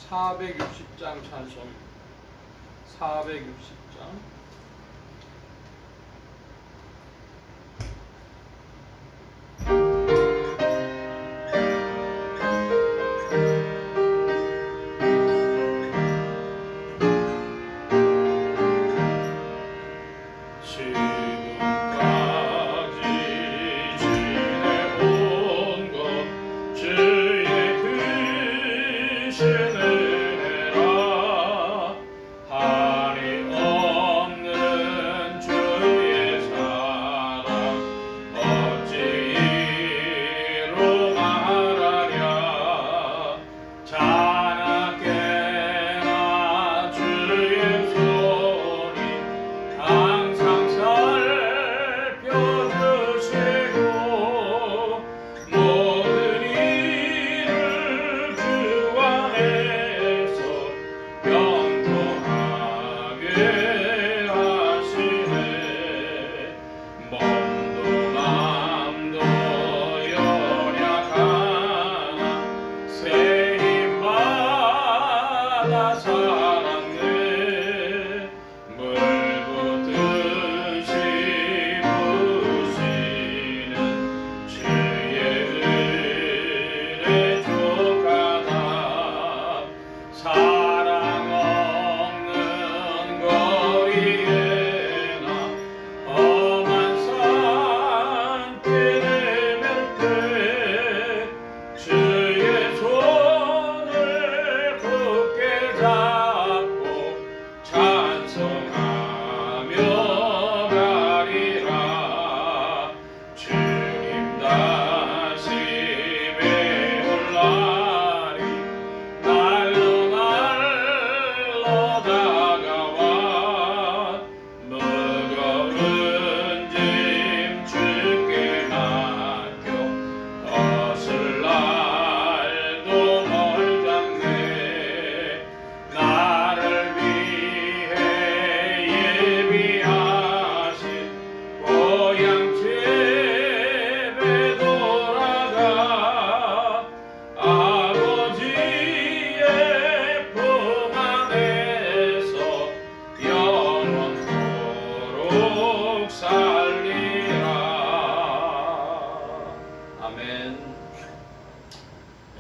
460장 찬송 460장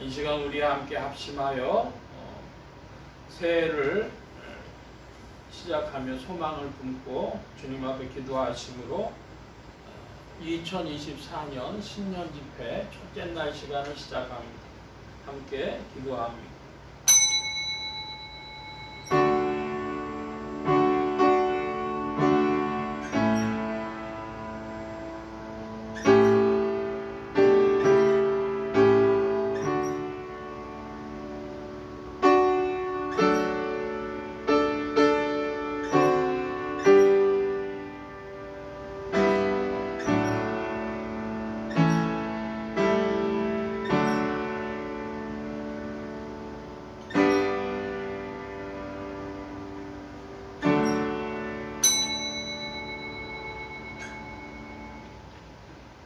이 시간 우리 함께 합심하여 새해를 시작하며 소망을 품고 주님 앞에 기도하심으로 2024년 신년 집회 첫째 날 시간을 시작합니다. 함께 기도합니다.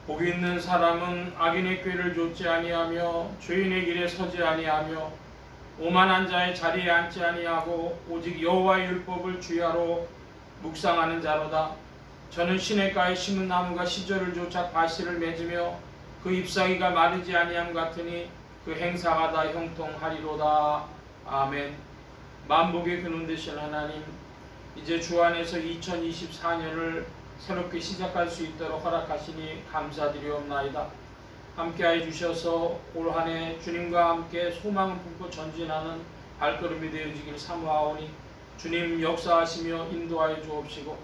복 있는 사람은 악인의 꾀를 좇지 아니하며 죄인의 길에 서지 아니하며 오만한 자의 자리에 앉지 아니하고 오직 여호와의 율법을 주야로 묵상하는 자로다. 저는 시냇가에 심은 나무가 시절을 쫓아 과실을 맺으며 그 잎사귀가 마르지 아니함 같으니 그 행사가 다 형통하리로다. 아멘. 만복의 근원 되신 하나님, 이제 주 안에서 2024년을 새롭게 시작할 수 있도록 허락하시니 감사드리옵나이다. 함께하여 주셔서 올 한 해 주님과 함께 소망을 품고 전진하는 발걸음이 되어지길 사모하오니 주님 역사하시며 인도하여 주옵시고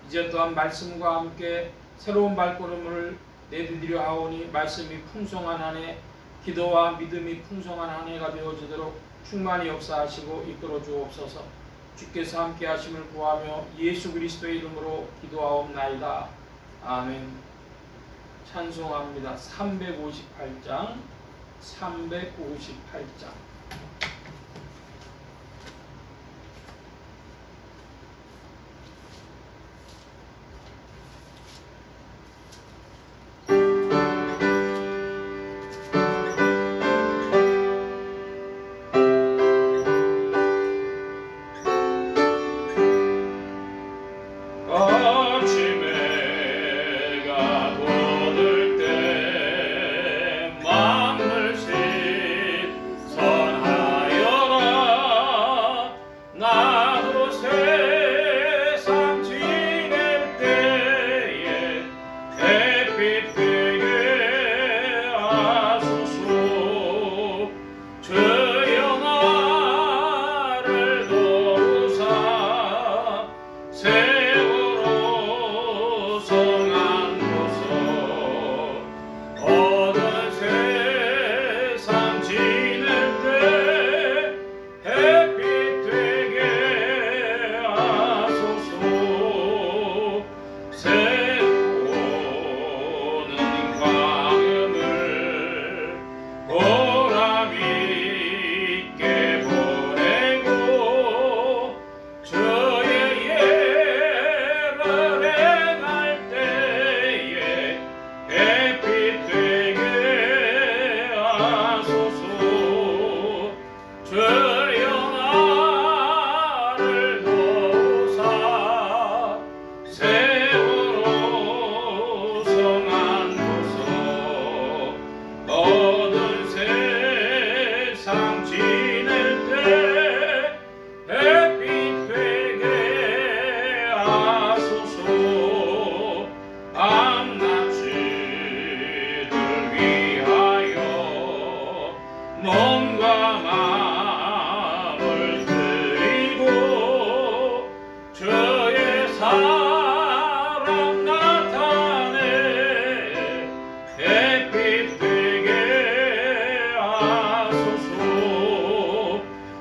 이제 또한 말씀과 함께 새로운 발걸음을 내디디려 하오니 말씀이 풍성한 한 해, 기도와 믿음이 풍성한 한 해가 되어지도록 충만히 역사하시고 이끌어 주옵소서. 주께서 함께 하심을 구하며 예수 그리스도의 이름으로 기도하옵나이다. 아멘. 찬송합니다. 358장 358장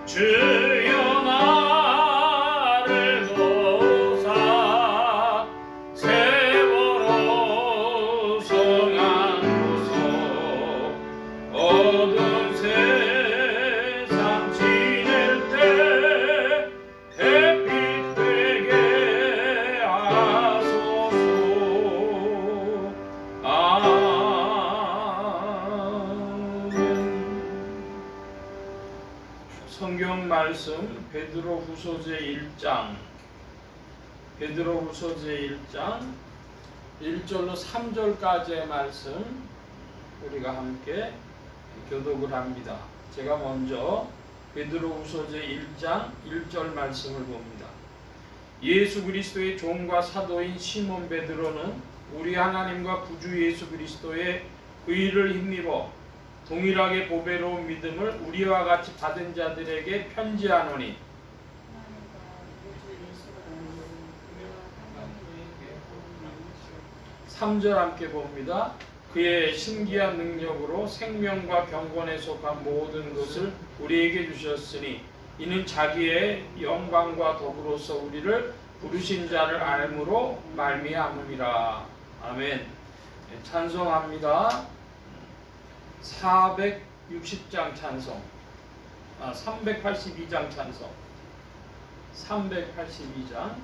주여 나를 도우사 세월호 성안고소 어두운 세상 지낼 때 햇빛 되게 하소서. 성경 말씀 베드로후서 제1장 1절로 3절까지의 말씀 우리가 함께 교독을 합니다. 제가 먼저 베드로후서 제1장 1절 말씀을 봅니다. 예수 그리스도의 종과 사도인 시몬 베드로는 우리 하나님과 구주 예수 그리스도의 의를 힘입어 동일하게 보배로운 믿음을 우리와 같이 받은 자들에게 편지하노니, 3절 함께 봅니다. 그의 신기한 능력으로 생명과 경건에 속한 모든 것을 우리에게 주셨으니 이는 자기의 영광과 더불어서 우리를 부르신 자를 알므로 말미암음이라. 아멘. 찬송합니다. 460장 찬송, 382장 찬송, 382장.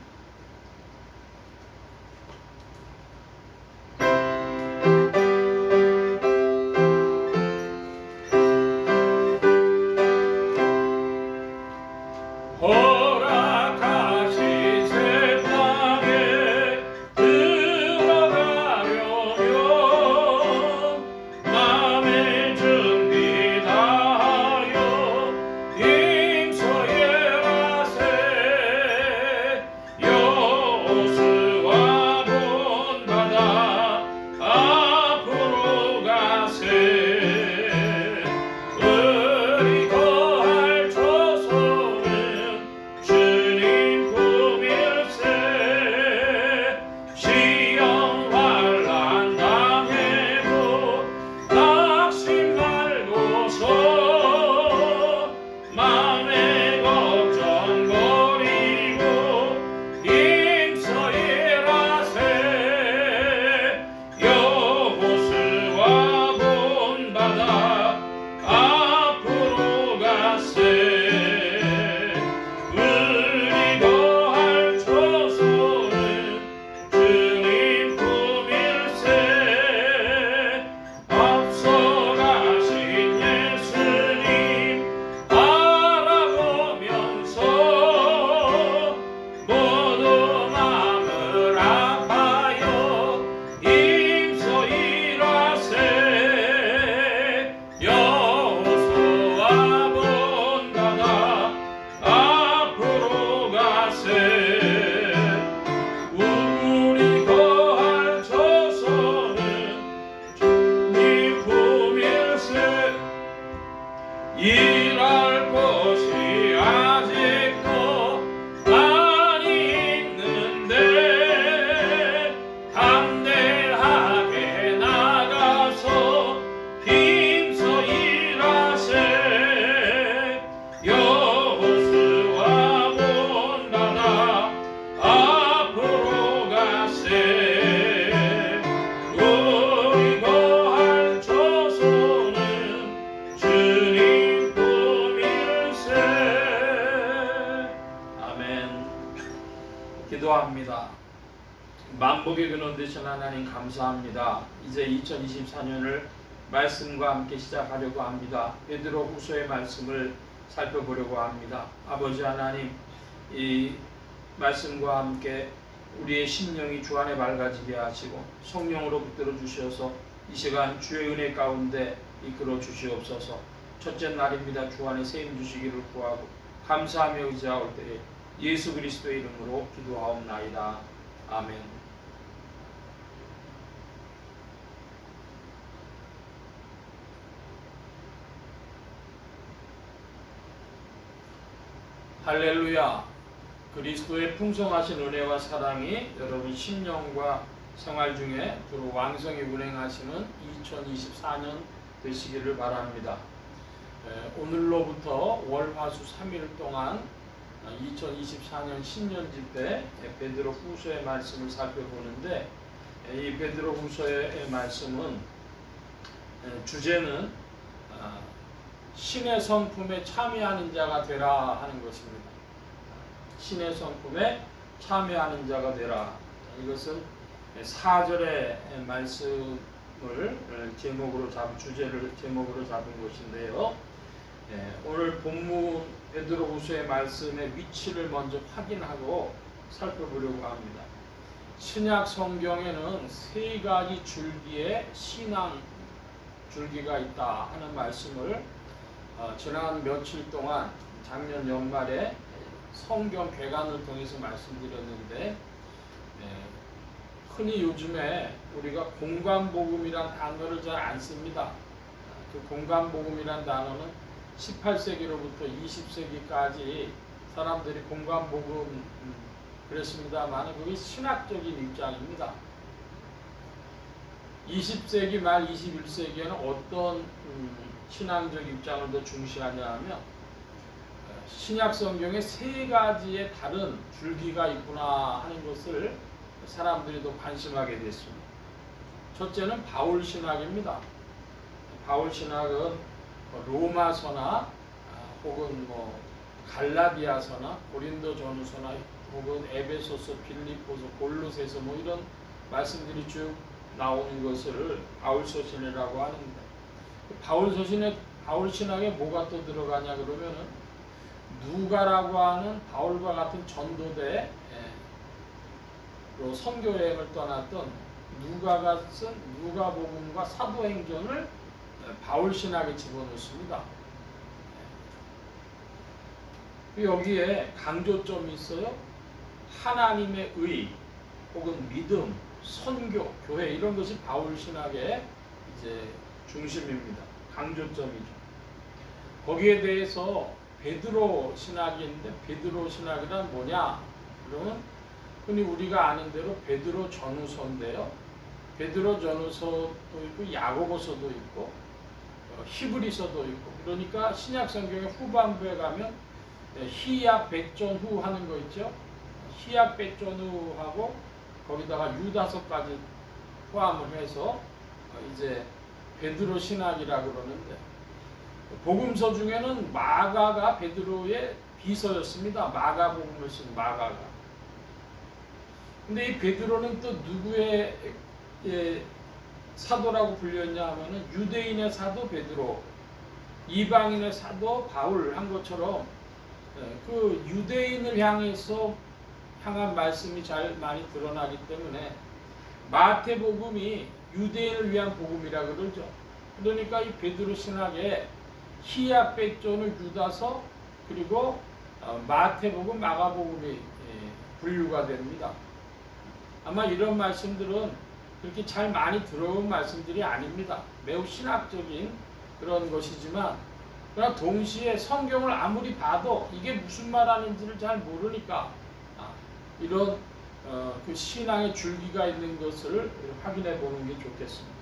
기도합니다. 만복의 근원 되신 하나님 감사합니다. 이제 2024년을 말씀과 함께 시작하려고 합니다. 베드로후서의 말씀을 살펴보려고 합니다. 아버지 하나님, 이 말씀과 함께 우리의 심령이 주 안에 밝아지게 하시고 성령으로 붙들어 주셔서 이 시간 주의 은혜 가운데 이끌어 주시옵소서. 첫째 날입니다. 주 안에 세임 주시기를 구하고 감사하며 의지하올 때에 예수 그리스도의 이름으로 기도하옵나이다. 아멘. 할렐루야. 그리스도의 풍성하신 은혜와 사랑이 여러분 심령과 생활 중에 두루 왕성히 운행하시는 2024년 되시기를 바랍니다. 오늘로부터 월, 화, 수 3일 동안 2024년 신년집회 베드로 후서의 말씀을 살펴보는데, 이 베드로 후서의 말씀은 주제는 신의 성품에 참여하는 자가 되라 하는 것입니다. 신의 성품에 참여하는 자가 되라. 이것은 4절의 말씀을 제목으로 주제를 제목으로 잡은 것인데요. 오늘 본문 베드로후서의 말씀의 위치를 먼저 확인하고 살펴보려고 합니다. 신약 성경에는 세 가지 줄기의 신앙 줄기가 있다 하는 말씀을 지난 며칠 동안 작년 연말에 성경 개관을 통해서 말씀드렸는데, 흔히 요즘에 우리가 공관복음이란 단어를 잘 안 씁니다. 그 공관복음이란 단어는 18세기로부터 20세기까지 사람들이 공관복음 그랬습니다만 그게 신학적인 입장입니다. 20세기 말 21세기에는 어떤 신앙적 입장을 더 중시하냐 하면, 신약 성경에 세 가지의 다른 줄기가 있구나 하는 것을 사람들이 더 관심하게 됐습니다. 첫째는 바울 신학입니다. 바울 신학은 로마서나 혹은 갈라디아서나 고린도전후서나 혹은 에베소서, 빌립보서, 골로새서 이런 말씀들이 쭉 나오는 것을 바울 서신이라고 하는데, 바울 신학에 뭐가 또 들어가냐 그러면은 누가라고 하는 바울과 같은 전도대 선교 여행을 떠났던 누가가 쓴 누가복음과 사도행전을 바울 신학에 집어넣습니다. 여기에 강조점이 있어요. 하나님의 의 혹은 믿음, 선교, 교회 이런 것이 바울 신학의 이제 중심입니다. 강조점이죠. 거기에 대해서 베드로 신학이 있는데, 베드로 신학이란 뭐냐? 그러면 흔히 우리가 아는 대로 베드로 전후서인데요. 베드로 전후서도 있고 야고보서도 있고 히브리서도 있고, 그러니까 신약 성경의 후반부에 가면 희약 백전후 하는 거 있죠. 희약 백전후하고 거기다가 유다서까지 포함을 해서 이제 베드로 신학이라고 그러는데, 복음서 중에는 마가가 베드로의 비서였습니다. 마가복음을 쓴 마가가. 근데 이 베드로는 또 누구의 사도라고 불렸냐 하면은 유대인의 사도 베드로, 이방인의 사도 바울 한 것처럼 그 유대인을 향한 말씀이 잘 많이 드러나기 때문에 마태복음이 유대인을 위한 복음이라 그러죠. 그러니까 이 베드로 신학에 희약 백전후 유다서 그리고 마태복음, 마가복음이 분류가 됩니다. 아마 이런 말씀들은 그렇게 잘 많이 들어온 말씀들이 아닙니다. 매우 신학적인 그런 것이지만, 그러나 동시에 성경을 아무리 봐도 이게 무슨 말하는지를 잘 모르니까 이런 그 신앙의 줄기가 있는 것을 확인해 보는 게 좋겠습니다.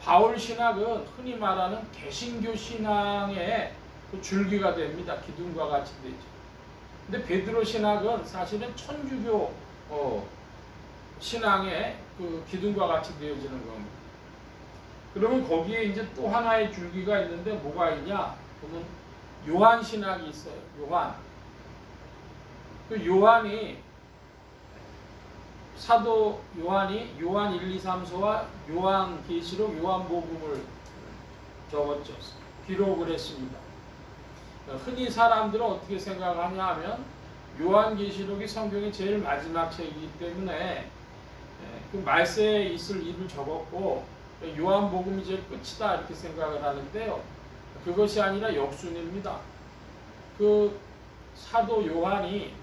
바울 신학은 흔히 말하는 개신교 신앙의 그 줄기가 됩니다. 기둥과 같이 되죠. 근데 베드로 신학은 사실은 천주교 신앙의 그 기둥과 같이 되어지는 겁니다. 그러면 거기에 이제 또 하나의 줄기가 있는데 뭐가 있냐? 그러면 요한 신학이 있어요. 요한. 그 요한이 사도 요한이 요한 1, 2, 3서와 요한 계시록, 요한복음을 적었죠. 기록을 했습니다. 흔히 사람들은 어떻게 생각하냐 하면 요한 계시록이 성경의 제일 마지막 책이기 때문에 그 말세에 있을 일을 적었고 요한복음이 제일 끝이다 이렇게 생각을 하는데요. 그것이 아니라 역순입니다. 그 사도 요한이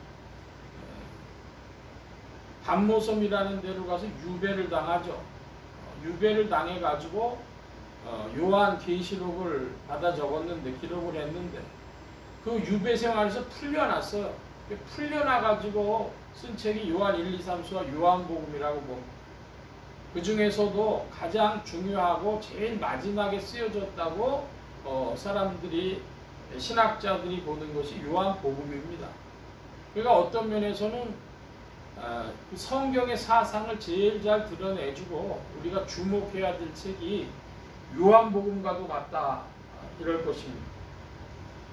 밤모섬이라는 데로 가서 유배를 당하죠. 유배를 당해가지고 요한 계시록을 받아 적었는데, 기록을 했는데 그 유배 생활에서 풀려났어요. 풀려나가지고 쓴 책이 요한 1, 2, 3서와 요한복음이라고 봅니다. 그 중에서도 가장 중요하고 제일 마지막에 쓰여졌다고 사람들이 신학자들이 보는 것이 요한복음입니다. 그러니까 어떤 면에서는 성경의 사상을 제일 잘 드러내주고 우리가 주목해야 될 책이 요한복음과도 같다 이럴 것입니다.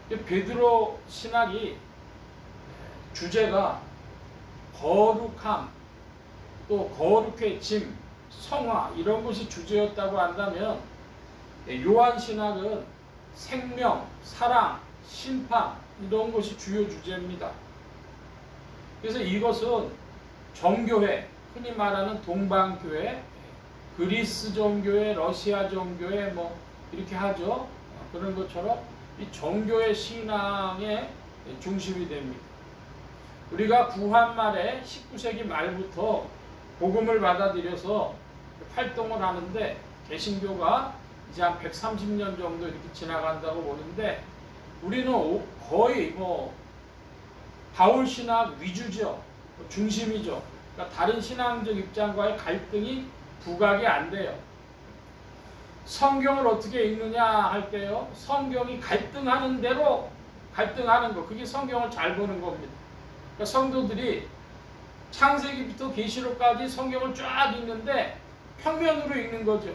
베드로 신학이 주제가 거룩함, 또 거룩의 짐, 성화 이런 것이 주제였다고 한다면 요한 신학은 생명, 사랑, 심판 이런 것이 주요 주제입니다. 그래서 이것은 정교회, 흔히 말하는 동방교회, 그리스 정교회, 러시아 정교회 뭐 이렇게 하죠. 그런 것처럼 이 정교회 신앙의 중심이 됩니다. 우리가 구한 말에 19세기 말부터 복음을 받아들여서 활동을 하는데 개신교가 이제 한 130년 정도 이렇게 지나간다고 보는데 우리는 거의 바울 신학 위주죠. 중심이죠. 그러니까 다른 신앙적 입장과의 갈등이 부각이 안 돼요. 성경을 어떻게 읽느냐 할 때요. 성경이 갈등하는 대로 갈등하는 거. 그게 성경을 잘 보는 겁니다. 그러니까 성도들이 창세기부터 계시록까지 성경을 쫙 읽는데 평면으로 읽는 거죠.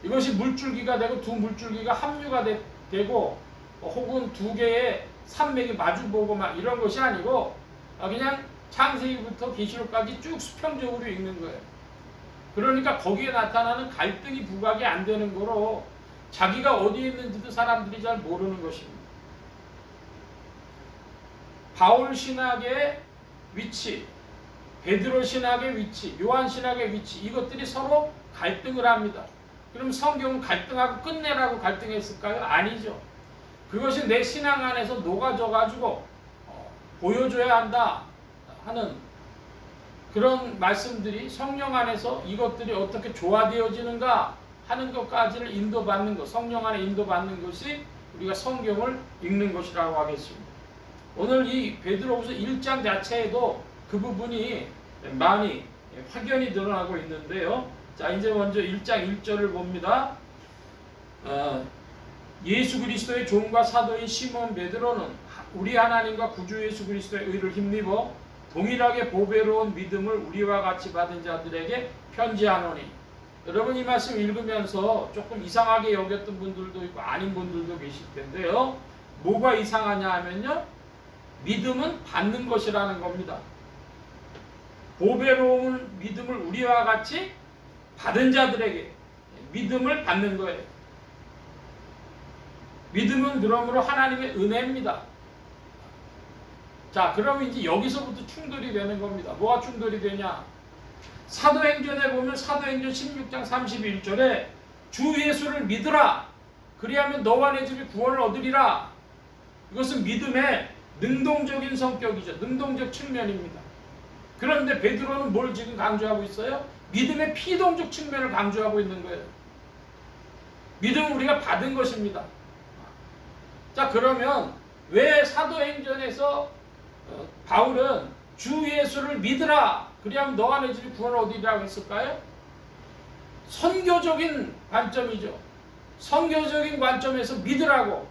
이것이 물줄기가 되고 두 물줄기가 합류가 되고 혹은 두 개의 산맥이 마주보고 막 이런 것이 아니고 그냥 창세기부터 계시록까지 쭉 수평적으로 읽는 거예요. 그러니까 거기에 나타나는 갈등이 부각이 안 되는 거로 자기가 어디에 있는지도 사람들이 잘 모르는 것입니다. 바울 신학의 위치, 베드로 신학의 위치, 요한 신학의 위치 이것들이 서로 갈등을 합니다. 그럼 성경은 갈등하고 끝내라고 갈등했을까요? 아니죠. 그것이 내 신앙 안에서 녹아져 가지고 보여줘야 한다 하는 그런 말씀들이 성령 안에서 이것들이 어떻게 조화되어지는가 하는 것까지를 인도받는 것, 성령 안에 인도받는 것이 우리가 성경을 읽는 것이라고 하겠습니다. 오늘 이 베드로후서 1장 자체에도 그 부분이 많이 확연히 드러나고 있는데요. 자, 이제 먼저 1장 1절을 봅니다. 예수 그리스도의 종과 사도인 시몬 베드로는 우리 하나님과 구주 예수 그리스도의 의를 힘입어 동일하게 보배로운 믿음을 우리와 같이 받은 자들에게 편지하노니. 여러분 이 말씀 읽으면서 조금 이상하게 여겼던 분들도 있고 아닌 분들도 계실 텐데요. 뭐가 이상하냐 하면요. 믿음은 받는 것이라는 겁니다. 보배로운 믿음을 우리와 같이 받은 자들에게 믿음을 받는 거예요. 믿음은 그러므로 하나님의 은혜입니다. 자, 그럼 이제 여기서부터 충돌이 되는 겁니다. 뭐가 충돌이 되냐? 사도행전에 보면 사도행전 16장 31절에 주 예수를 믿으라. 그리하면 너와 내 집이 구원을 얻으리라. 이것은 믿음의 능동적인 성격이죠. 능동적 측면입니다. 그런데 베드로는 뭘 지금 강조하고 있어요? 믿음의 피동적 측면을 강조하고 있는 거예요. 믿음은 우리가 받은 것입니다. 자, 그러면 왜 사도행전에서 바울은 주 예수를 믿으라. 그리하면 너와 내 집이 구원을 얻으리라고 했을까요? 선교적인 관점이죠. 선교적인 관점에서 믿으라고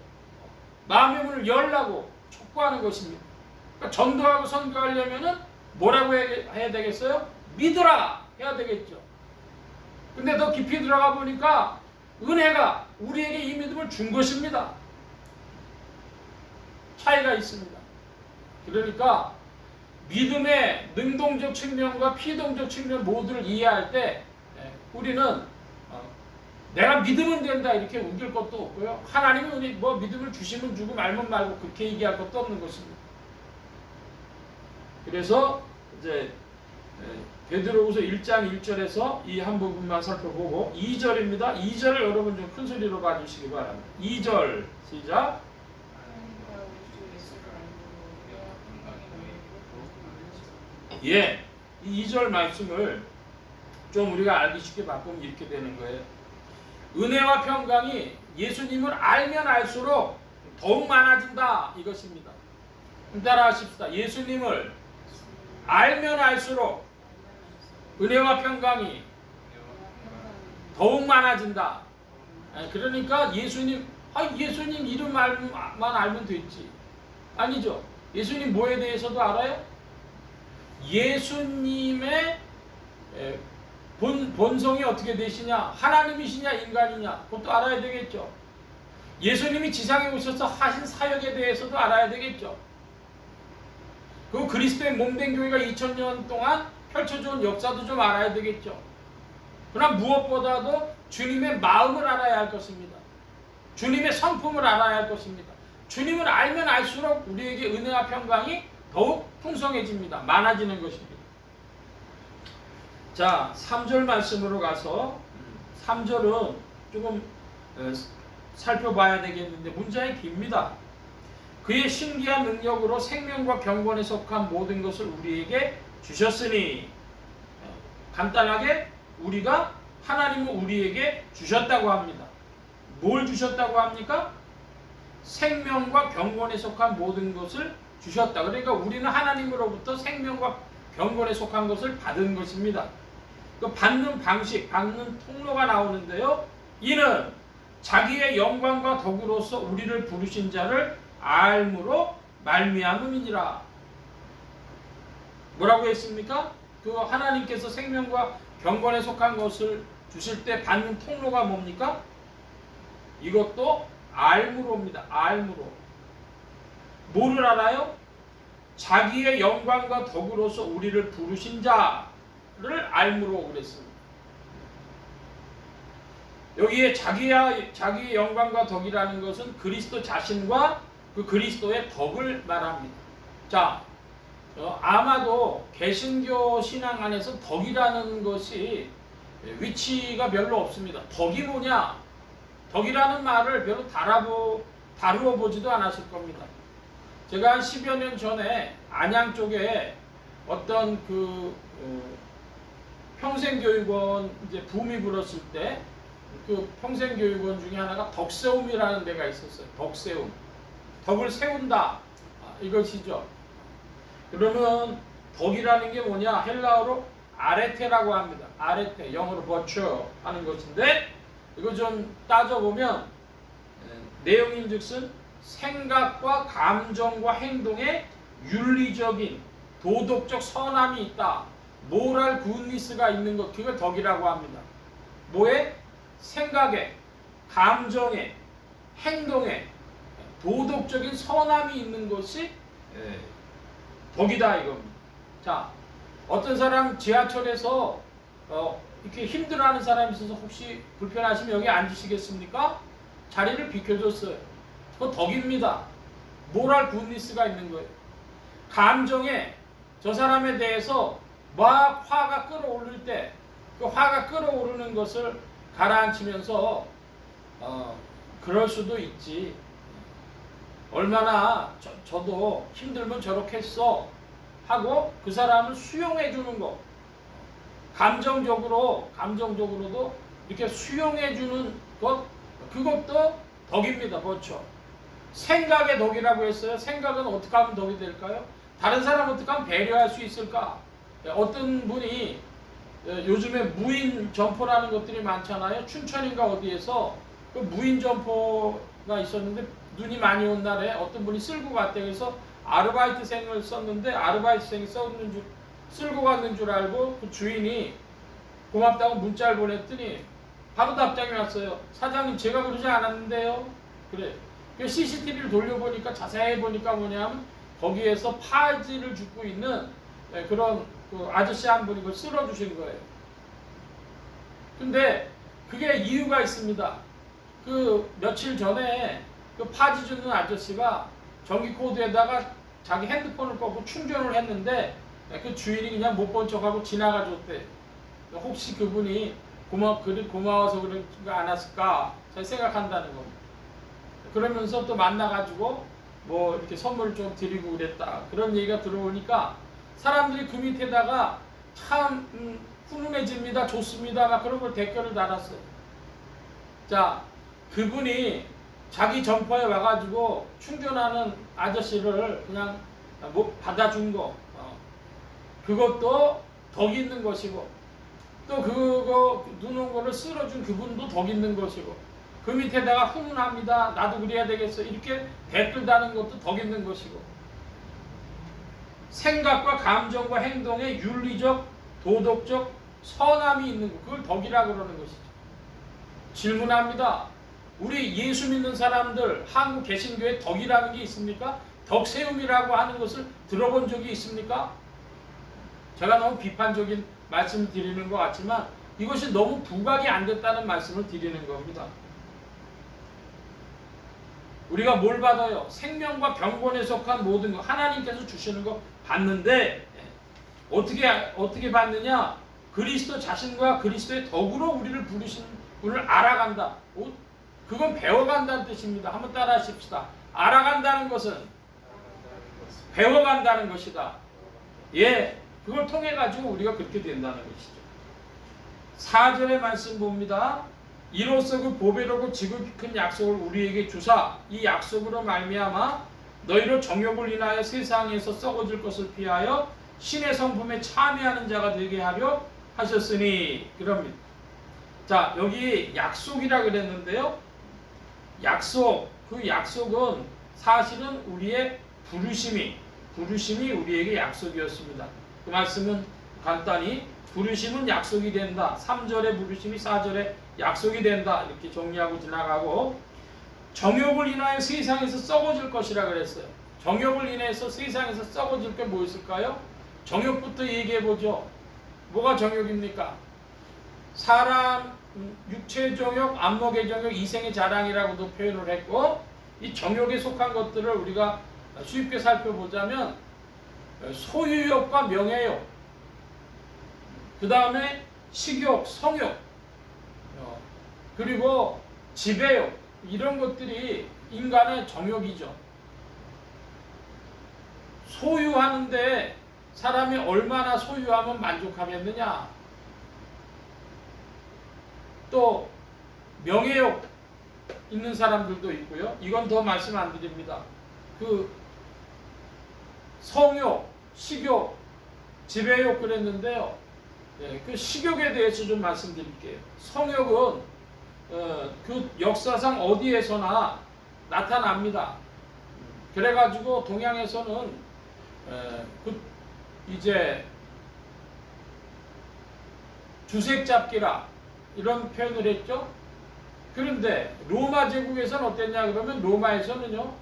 마음의 문을 열라고 촉구하는 것입니다. 그러니까 전도하고 선교하려면은 뭐라고 해야 되겠어요? 믿으라 해야 되겠죠. 근데 더 깊이 들어가 보니까 은혜가 우리에게 이 믿음을 준 것입니다. 차이가 있습니다. 그러니까 믿음의 능동적 측면과 피동적 측면 모두를 이해할 때 우리는 내가 믿으면 된다 이렇게 우길 것도 없고요. 하나님은 우리 믿음을 주시면 주고 말면 말고 그렇게 얘기할 것도 없는 것입니다. 그래서 이제 베드로후서 1장 1절에서 이 한 부분만 살펴보고 2절입니다. 2절을 여러분 좀 큰 소리로 봐주시기 바랍니다. 2절 시작. 예, 이 2절 말씀을 좀 우리가 알기 쉽게 바꾸면 이렇게 되는 거예요. 은혜와 평강이 예수님을 알면 알수록 더욱 많아진다 이것입니다. 따라 하십시다. 예수님을 알면 알수록 은혜와 평강이 더욱 많아진다. 그러니까 예수님 이름만 알면 됐지. 아니죠. 예수님 뭐에 대해서도 알아요? 예수님의 본성이 어떻게 되시냐, 하나님이시냐 인간이냐, 그것도 알아야 되겠죠. 예수님이 지상에 오셔서 하신 사역에 대해서도 알아야 되겠죠. 그리고 그리스도의 몸된 교회가 2000년 동안 펼쳐져 온 역사도 좀 알아야 되겠죠. 그러나 무엇보다도 주님의 마음을 알아야 할 것입니다. 주님의 성품을 알아야 할 것입니다. 주님을 알면 알수록 우리에게 은혜와 평강이 더욱 풍성해집니다. 많아지는 것입니다. 자, 3절 말씀으로 가서 3절은 조금 살펴봐야 되겠는데 문장이 깁니다. 그의 신기한 능력으로 생명과 경건에 속한 모든 것을 우리에게 주셨으니, 간단하게 하나님은 우리에게 주셨다고 합니다. 뭘 주셨다고 합니까? 생명과 경건에 속한 모든 것을 주셨다. 그러니까 우리는 하나님으로부터 생명과 경건에 속한 것을 받은 것입니다. 그 받는 방식, 받는 통로가 나오는데요. 이는 자기의 영광과 덕으로서 우리를 부르신 자를 알므로 말미암음이니라. 뭐라고 했습니까? 그 하나님께서 생명과 경건에 속한 것을 주실 때 받는 통로가 뭡니까? 이것도 알므로입니다. 알므로. 뭐를 알아요? 자기의 영광과 덕으로서 우리를 부르신 자를 알므로 그랬습니다. 여기에 자기의 영광과 덕이라는 것은 그리스도 자신과 그 그리스도의 덕을 말합니다. 자, 아마도 개신교 신앙 안에서 덕이라는 것이 위치가 별로 없습니다. 덕이 뭐냐? 덕이라는 말을 별로 다루어 보지도 않았을 겁니다. 제가 한 10여 년 전에 안양 쪽에 어떤 평생교육원 이제 붐이 불었을 때 그 평생교육원 중에 하나가 덕세움이라는 데가 있었어요. 덕세움. 덕을 세운다. 이것이죠. 그러면 덕이라는 게 뭐냐? 헬라어로 아레테라고 합니다. 아레테. 영어로 버추어 하는 것인데 이거 좀 따져보면 내용인즉슨 생각과 감정과 행동에 윤리적인 도덕적 선함이 있다. 모랄 굿니스가 있는 것, 그걸 덕이라고 합니다. 뭐에? 생각에, 감정에, 행동에 도덕적인 선함이 있는 것이 덕이다 이겁니다. 자, 어떤 사람 지하철에서 이렇게 힘들어하는 사람이 있어서 혹시 불편하시면 여기 앉으시겠습니까? 자리를 비켜줬어요. 그거 덕입니다. 모랄 굿니스가 있는 거예요. 감정에 저 사람에 대해서 막 화가 끌어오를 때 그 화가 끌어오르는 것을 가라앉히면서 그럴 수도 있지. 얼마나 저도 힘들면 저렇게 했어 하고 그 사람을 수용해 주는 거. 감정적으로도 이렇게 수용해 주는 것, 그것도 덕입니다. 그렇죠. 생각의 덕이라고 했어요. 생각은 어떻게 하면 덕이 될까요? 다른 사람 어떻게 하면 배려할 수 있을까? 어떤 분이 요즘에 무인 점포라는 것들이 많잖아요. 춘천인가 어디에서 그 무인 점포가 있었는데 눈이 많이 온 날에 어떤 분이 쓸고 갔대. 그래서 아르바이트생을 썼는데 아르바이트생이 쓸고 갔는 줄 알고 그 주인이 고맙다고 문자를 보냈더니 바로 답장이 왔어요. 사장님, 제가 그러지 않았는데요. 그래. 그 CCTV를 돌려보니까 자세히 보니까 뭐냐면 거기에서 파지를 줍고 있는 그런 그 아저씨 한 분이 그걸 쓸어주신 거예요. 근데 그게 이유가 있습니다. 그 며칠 전에 그 파지 주는 아저씨가 전기 코드에다가 자기 핸드폰을 꽂고 충전을 했는데 그 주인이 그냥 못 본 척하고 지나가 줬대. 혹시 그분이 고마워서 그러지 않았을까 생각한다는 겁니다. 그러면서 또 만나가지고 뭐 이렇게 선물을 좀 드리고 그랬다. 그런 얘기가 들어오니까 사람들이 그 밑에다가 참 훈훈해집니다. 좋습니다. 막 그런 걸 댓글을 달았어요. 자, 그분이 자기 점포에 와가지고 충전하는 아저씨를 그냥 받아준 거, 그것도 덕 있는 것이고, 또 그거 눈 온 거를 쓸어준 그분도 덕 있는 것이고, 그 밑에다가 흥분합니다. 나도 그래야 되겠어. 이렇게 댓글 다는 것도 덕 있는 것이고, 생각과 감정과 행동에 윤리적, 도덕적 선함이 있는 것, 그걸 덕이라 그러는 것이죠. 질문합니다. 우리 예수 믿는 사람들, 한국 개신교에 덕이라는 게 있습니까? 덕세움이라고 하는 것을 들어본 적이 있습니까? 제가 너무 비판적인 말씀을 드리는 것 같지만 이것이 너무 부각이 안 됐다는 말씀을 드리는 겁니다. 우리가 뭘 받아요? 생명과 경건에 속한 모든 것, 하나님께서 주시는 거 받는데 어떻게 받느냐? 그리스도 자신과 그리스도의 덕으로 우리를 부르신 분을 알아간다. 그건 배워간다는 뜻입니다. 한번 따라 하십시다. 알아간다는 것은 배워간다는 것이다. 예, 그걸 통해 가지고 우리가 그렇게 된다는 것이죠. 4절의 말씀 봅니다. 이로써 그 보배롭고 지극히 큰 약속을 우리에게 주사 이 약속으로 말미암아 너희로 정욕을 인하여 세상에서 썩어질 것을 피하여 신의 성품에 참여하는 자가 되게 하려 하셨으니, 그럽니다. 자, 여기 약속이라 그랬는데요. 약속, 그 약속은 사실은 우리의 부르심이 우리에게 약속이었습니다. 그 말씀은 간단히 부르심은 약속이 된다. 3절의 부르심이 4절의 약속이 된다. 이렇게 정리하고 지나가고, 정욕을 인하여 세상에서 썩어질 것이라 그랬어요. 정욕을 인해서 세상에서 썩어질 게 뭐 있을까요? 정욕부터 얘기해보죠. 뭐가 정욕입니까? 사람 육체의 정욕, 안목의 정욕, 이생의 자랑이라고도 표현을 했고, 이 정욕에 속한 것들을 우리가 쉽게 살펴보자면 소유욕과 명예욕, 그 다음에 식욕, 성욕, 그리고 지배욕, 이런 것들이 인간의 정욕이죠. 소유하는데 사람이 얼마나 소유하면 만족하겠느냐. 또 명예욕 있는 사람들도 있고요. 이건 더 말씀 안 드립니다. 그 성욕, 식욕, 지배욕 그랬는데요. 예, 그 식욕에 대해서 좀 말씀드릴게요. 성욕은 그 역사상 어디에서나 나타납니다. 그래가지고 동양에서는 이제 주색잡기라 이런 표현을 했죠. 그런데 로마 제국에서는 어땠냐 그러면 로마에서는요,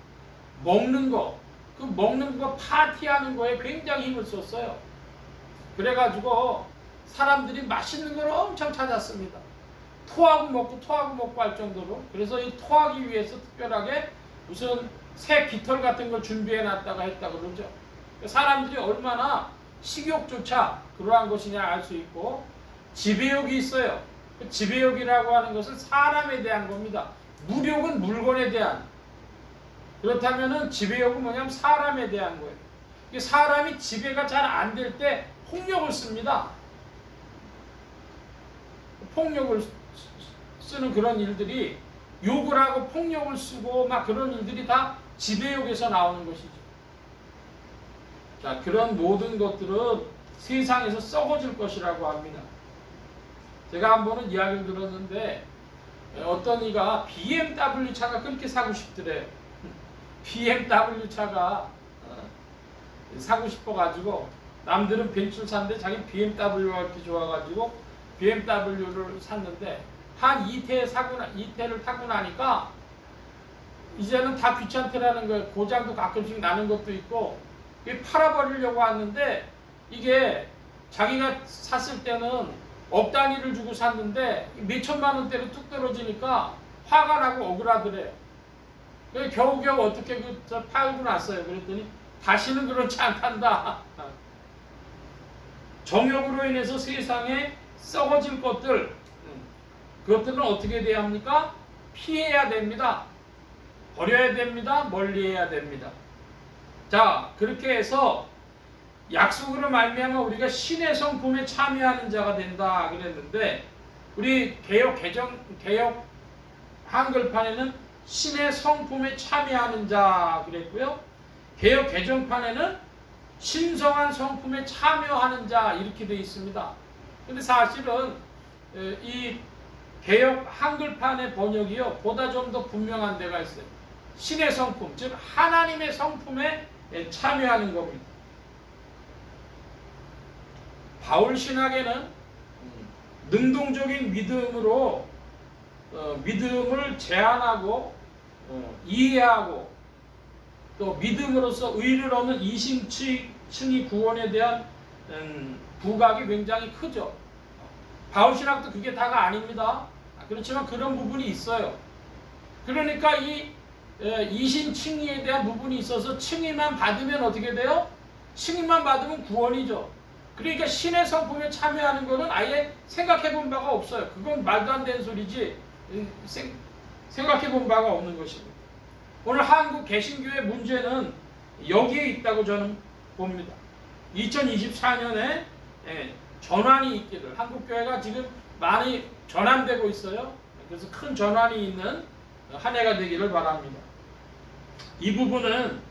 먹는 거, 그 먹는 거 파티하는 거에 굉장히 힘을 썼어요. 그래가지고 사람들이 맛있는 걸 엄청 찾았습니다. 토하고 먹고 할 정도로. 그래서 이 토하기 위해서 특별하게 무슨 새 깃털 같은 걸 준비해 놨다가 했다 그러죠. 사람들이 얼마나 식욕조차 그러한 것이냐 알 수 있고, 지배욕이 있어요. 그 지배욕이라고 하는 것은 사람에 대한 겁니다. 무욕은 물건에 대한. 그렇다면은 지배욕은 뭐냐면 사람에 대한 거예요. 사람이 지배가 잘 안 될 때 폭력을 씁니다. 폭력을 쓰는 그런 일들이, 욕을 하고 폭력을 쓰고 막 그런 일들이 다 지배욕에서 나오는 것이죠. 자, 그런 모든 것들은 세상에서 썩어질 것이라고 합니다. 제가 한 번은 이야기를 들었는데 어떤 이가 BMW 차가 그렇게 사고 싶더래요. BMW 차가 사고 싶어가지고, 남들은 벤츠를 샀는데 자기 BMW가 이렇게 좋아가지고 BMW를 샀는데 한 2태를 타고 나니까 이제는 다 귀찮더라는 거예요. 고장도 가끔씩 나는 것도 있고, 팔아버리려고 하는데 이게 자기가 샀을 때는 억 단위를 주고 샀는데 몇 천만 원대로 뚝 떨어지니까 화가 나고 억울하더래요. 그래서 겨우겨우 어떻게 팔고 났어요. 그랬더니 다시는 그렇지 않단다. 정욕으로 인해서 세상에 썩어질 것들, 그것들은 어떻게 돼야 합니까? 피해야 됩니다. 버려야 됩니다. 멀리해야 됩니다. 자, 그렇게 해서 약속으로 말미암아 우리가 신의 성품에 참여하는 자가 된다 그랬는데, 우리 개역 한글판에는 신의 성품에 참여하는 자 그랬고요. 개역 개정판에는 신성한 성품에 참여하는 자 이렇게 되어 있습니다. 근데 사실은 이 개역 한글판의 번역이요 보다 좀 더 분명한 데가 있어요. 신의 성품, 즉 하나님의 성품에 참여하는 겁니다. 바울 신학에는 능동적인 믿음으로 믿음을 제한하고 이해하고 또 믿음으로써 의를 얻는 이심층의 구원에 대한 부각이 굉장히 크죠. 바울 신학도 그게 다가 아닙니다. 그렇지만 그런 부분이 있어요. 그러니까 이 이심층의에 대한 부분이 있어서 층의만 받으면 어떻게 돼요? 층의만 받으면 구원이죠. 그러니까 신의 성품에 참여하는 것은 아예 생각해 본 바가 없어요. 그건 말도 안 되는 소리지 생각해 본 바가 없는 것입니다. 오늘 한국 개신교의 문제는 여기에 있다고 저는 봅니다. 2024년에 전환이 있기를, 한국교회가 지금 많이 전환되고 있어요. 그래서 큰 전환이 있는 한 해가 되기를 바랍니다. 이 부분은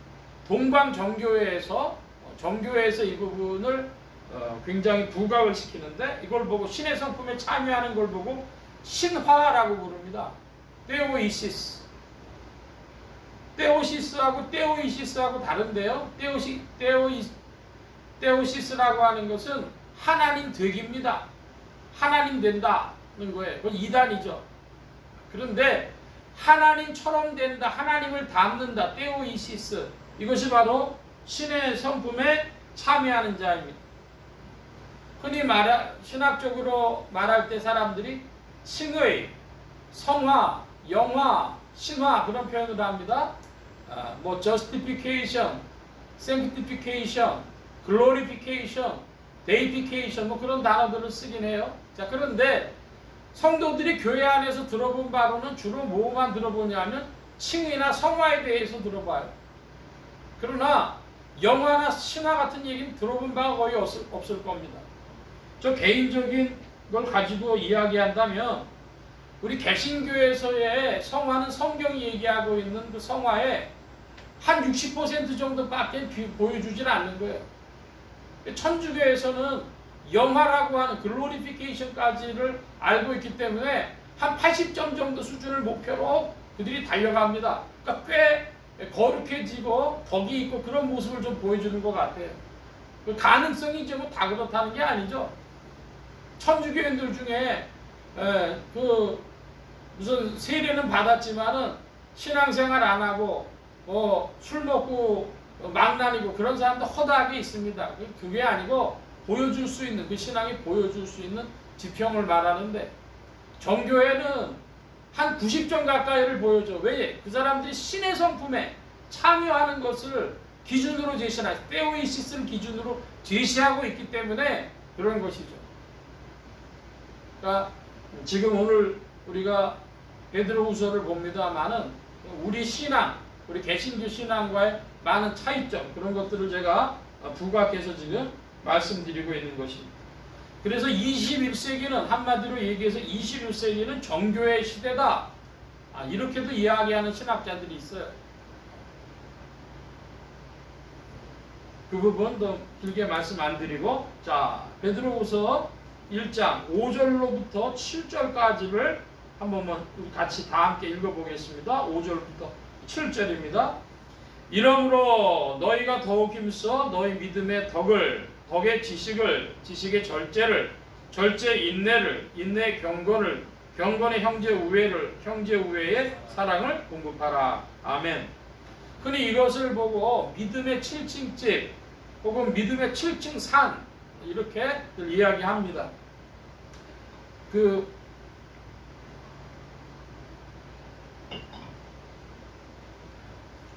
동방정교회에서 정교회에서 이 부분을 굉장히 부각을 시키는데, 이걸 보고 신의 성품에 참여하는 걸 보고 신화라고 부릅니다. 테오시스하고 테오이시스하고 다른데요. 테오시스라고 하는 것은 하나님 되기입니다. 하나님 된다는 거예요. 그건 이단이죠. 그런데 하나님처럼 된다, 하나님을 닮는다, 테오이시스, 이것이 바로 신의 성품에 참여하는 자입니다. 흔히 신학적으로 말할 때 사람들이 칭의, 성화, 영화, 신화 그런 표현을 합니다. justification, sanctification, glorification, deification 그런 단어들을 쓰긴 해요. 자, 그런데 성도들이 교회 안에서 들어본 바로는 주로 뭐만 들어보냐면 칭의나 성화에 대해서 들어봐요. 그러나 영화나 신화 같은 얘기는 들어본 바가 거의 없을 겁니다. 저 개인적인 걸 가지고 이야기한다면 우리 개신교에서의 성화는 성경이 얘기하고 있는 그 성화에 한 60% 정도밖에 보여주질 않는 거예요. 천주교에서는 영화라고 하는 글로리피케이션까지를 알고 있기 때문에 한 80점 정도 수준을 목표로 그들이 달려갑니다. 그러니까 꽤 거룩해지고 덕이 있고 그런 모습을 좀 보여주는 것 같아요. 그 가능성이 이제 뭐 다 그렇다는 게 아니죠. 천주교인들 중에 무슨 세례는 받았지만은 신앙생활 안 하고 술 먹고 망나니고 그런 사람도 허다하게 있습니다. 그게 아니고 보여줄 수 있는, 그 신앙이 보여줄 수 있는 지평을 말하는데, 정교회는 한 90점 가까이를 보여줘. 왜? 그 사람들이 신의 성품에 참여하는 것을 기준으로 제시하는, 테오이시스를 기준으로 제시하고 있기 때문에 그런 것이죠. 그러니까 지금 오늘 우리가 베드로후서를 봅니다만은 우리 신앙, 우리 개신교 신앙과의 많은 차이점, 그런 것들을 제가 부각해서 지금 말씀드리고 있는 것입니다. 그래서 21세기는 한마디로 얘기해서 21세기는 정교의 시대다, 이렇게도 이야기하는 신학자들이 있어요. 그 부분 더 길게 말씀 안 드리고, 자, 베드로후서 1장 5절로부터 7절까지를 한 번만 같이 다 함께 읽어보겠습니다. 5절부터 7절입니다. 이러므로 너희가 더욱 힘써 너희 믿음의 덕을, 덕의 지식을, 지식의 절제를, 절제 인내를, 인내 경건을, 경건의 형제 우애를, 형제 우애의 사랑을 공급하라. 아멘. 흔히 이것을 보고 믿음의 7층집 혹은 믿음의 7층 산 이렇게 이야기합니다. 그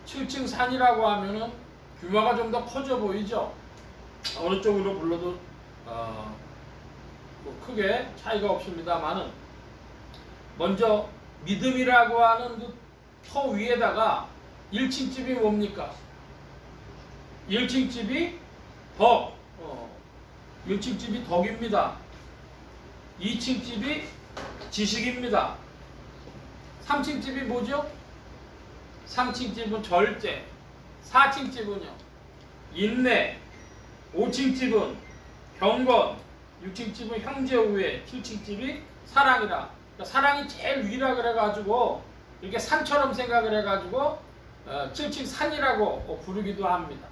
7층 산이라고 하면은 규모가 좀 더 커져 보이죠. 어느 쪽으로 불러도 뭐 크게 차이가 없습니다만은, 먼저 믿음이라고 하는 그 터 위에다가 1층 집이 뭡니까? 1층 집이 덕, 1층 집이 덕입니다. 2층 집이 지식입니다. 3층 집이 뭐죠? 3층 집은 절제, 4층 집은요 인내, 5층 집은 경건, 6층 집은 형제 우애, 7층 집이 사랑이라 그러니까 사랑이 제일 위라 그래가지고 이렇게 산처럼 생각을 해가지고 칠칭산이라고 부르기도 합니다.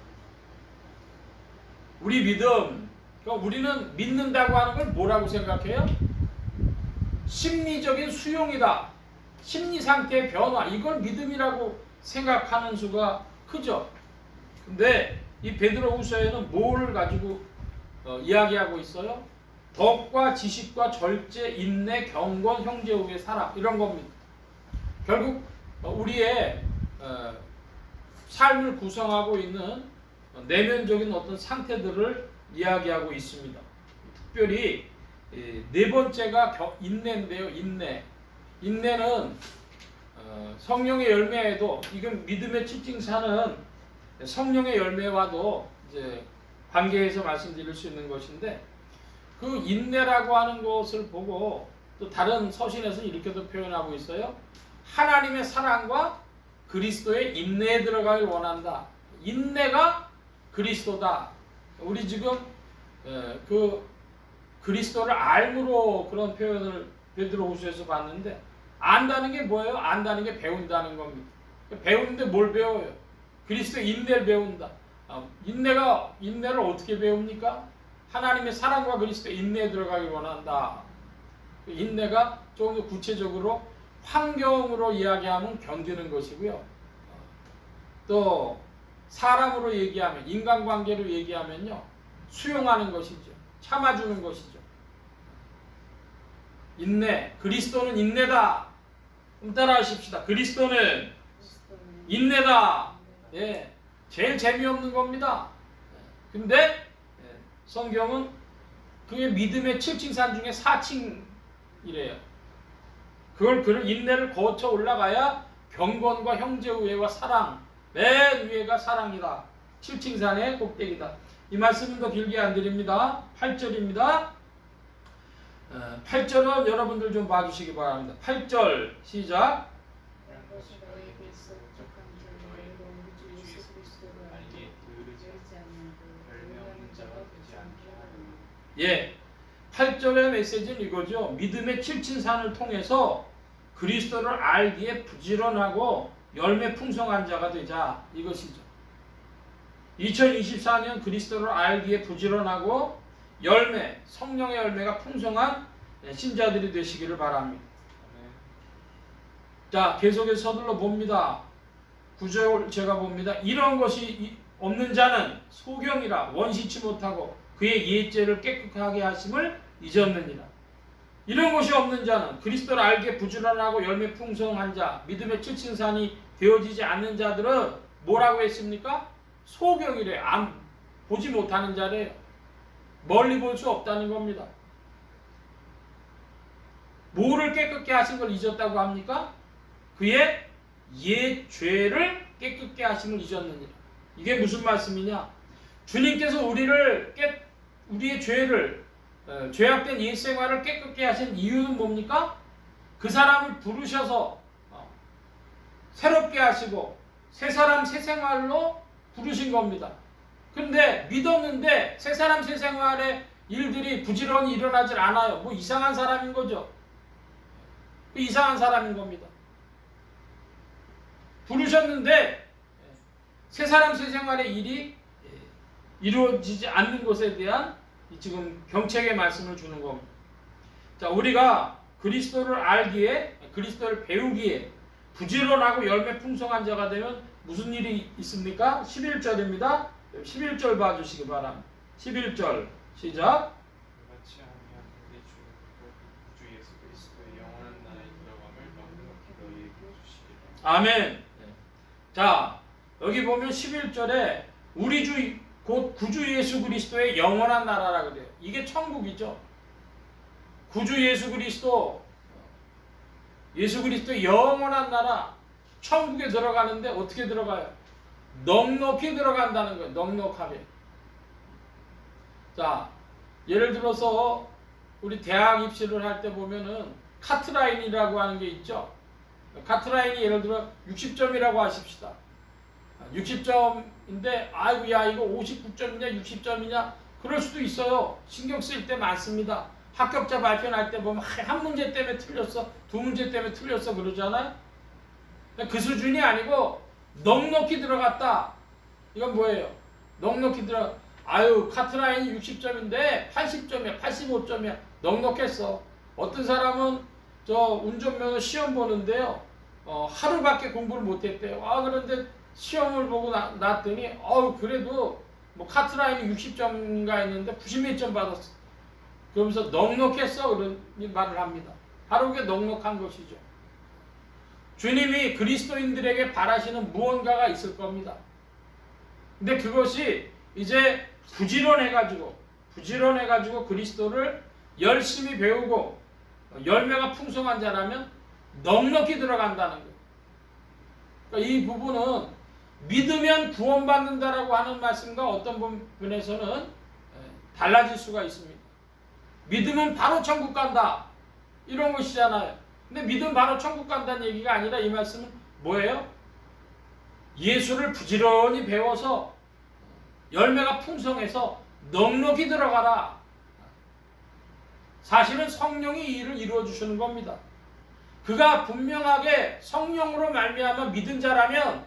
우리 믿음, 그러니까 우리는 믿는다고 하는 걸 뭐라고 생각해요? 심리적인 수용이다. 심리 상태의 변화, 이걸 믿음이라고 생각하는 수가 크죠. 근데 이 베드로후서에는 뭐를 가지고 이야기하고 있어요? 덕과 지식과 절제, 인내, 경건, 형제우의 사랑, 이런 겁니다. 결국 우리의 삶을 구성하고 있는 내면적인 어떤 상태들을 이야기하고 있습니다. 특별히 네 번째가 인내인데요. 인내는 성령의 열매에도, 이건 믿음의 칠징사는 성령의 열매와도 이제 관계해서 말씀드릴 수 있는 것인데, 그 인내라고 하는 것을 보고 또 다른 서신에서는 이렇게도 표현하고 있어요. 하나님의 사랑과 그리스도의 인내에 들어가길 원한다. 인내가 그리스도다. 우리 지금 그 그리스도를 알므로 그런 표현을 베드로후서에서 봤는데, 안다는 게 뭐예요? 안다는 게 배운다는 겁니다. 배우는데 뭘 배워요? 그리스도의 인내를 배운다. 인내를 어떻게 배웁니까? 하나님의 사랑과 그리스도의 인내에 들어가길 원한다. 인내가 조금 더 구체적으로 환경으로 이야기하면 견디는 것이고요. 또 사람으로 얘기하면, 인간관계로 얘기하면요, 수용하는 것이죠. 참아주는 것이죠. 인내, 그리스도는 인내다. 따라 하십시다. 그리스도는 인내다. 예, 제일 재미없는 겁니다. 근데 성경은 그게 믿음의 7층산 중에 4층이래요. 그걸 인내를 거쳐 올라가야 경건과 형제우애와 사랑, 맨 위에가 사랑이다. 7층산의 꼭대기다. 이 말씀은 더 길게 안 드립니다. 8절입니다. 8절은 여러분들 좀 봐주시기 바랍니다. 8절 시작. 예, 8절의 메시지는 이거죠. 믿음의 칠친산을 통해서 그리스도를 알기에 부지런하고 열매 풍성한 자가 되자, 이것이죠. 2024년 그리스도를 알기에 부지런하고 열매, 성령의 열매가 풍성한 신자들이 되시기를 바랍니다. 자, 계속해서 서둘러 봅니다. 9절 제가 봅니다. 이런 것이 없는 자는 소경이라 원시치 못하고 그의 예죄를 깨끗하게 하심을 잊었느니라. 이런 것이 없는 자는, 그리스도를 알기에 부지런하고 열매 풍성한 자, 믿음의 칠친산이 되어지지 않는 자들은 뭐라고 했습니까? 소경이래. 보지 못하는 자래요. 멀리 볼 수 없다는 겁니다. 뭐를 깨끗게 하신 걸 잊었다고 합니까? 그의 옛 죄를 깨끗게 하심을 잊었느니라. 이게 무슨 말씀이냐? 주님께서 우리의 죄를, 죄악된 옛 생활을 깨끗게 하신 이유는 뭡니까? 그 사람을 부르셔서 새롭게 하시고 새 사람 새 생활로 부르신 겁니다. 근데 믿었는데 새 사람 새 생활의 일들이 부지런히 일어나질 않아요. 뭐 이상한 사람인 거죠. 이상한 사람인 겁니다. 부르셨는데 새 사람 새 생활의 일이 이루어지지 않는 것에 대한 지금 경책의 말씀을 주는 겁니다. 자, 우리가 그리스도를 알기에, 그리스도를 배우기에 부지런하고 열매 풍성한 자가 되면 무슨 일이 있습니까? 11절입니다. 11절 봐주시기 바랍니다. 11절 시작. 같이 하면 우리 주 예수 그리스도의 영원한 나라에 들어감을 넉넉히 너희에게 주시리라. 아멘. 자, 여기 보면 11절에 우리 주 곧 구주 예수 그리스도의 영원한 나라라 그래요. 이게 천국이죠. 구주 예수 그리스도의 영원한 나라, 천국에 들어가는데 어떻게 들어가요? 넉넉히 들어간다는 거예요. 넉넉하게. 자, 예를 들어서 우리 대학 입시를 할 때 보면은 카트라인이라고 하는 게 있죠. 카트라인이 예를 들어 60점이라고 하십시다. 60점인데 아이고 야 이거 59점이냐 60점이냐 그럴 수도 있어요. 신경 쓸 때 많습니다. 합격자 발표할 때 보면 한 문제 때문에 틀렸어, 두 문제 때문에 틀렸어 그러잖아요. 그 수준이 아니고 넉넉히 들어갔다. 이건 뭐예요? 넉넉히 아유 카트라인이 60점인데 80점이야, 85점이야. 넉넉했어. 어떤 사람은 저 운전면허 시험 보는데요. 하루밖에 공부를 못했대요. 그런데 시험을 보고 났더니 그래도 뭐 카트라인이 60점인가 했는데 90몇 점 받았어. 그러면서 넉넉했어 그런 말을 합니다. 바로 그게 넉넉한 것이죠. 주님이 그리스도인들에게 바라시는 무언가가 있을 겁니다. 근데 그것이 이제 부지런해가지고 그리스도를 열심히 배우고 열매가 풍성한 자라면 넉넉히 들어간다는 거예요. 그러니까 이 부분은 믿으면 구원받는다라고 하는 말씀과 어떤 부분에서는 달라질 수가 있습니다. 믿으면 바로 천국 간다 이런 것이잖아요. 근데 믿으면 바로 천국 간다는 얘기가 아니라 이 말씀은 뭐예요? 예수를 부지런히 배워서 열매가 풍성해서 넉넉히 들어가라. 사실은 성령이 이 일을 이루어 주시는 겁니다. 그가 분명하게 성령으로 말미암아 믿은 자라면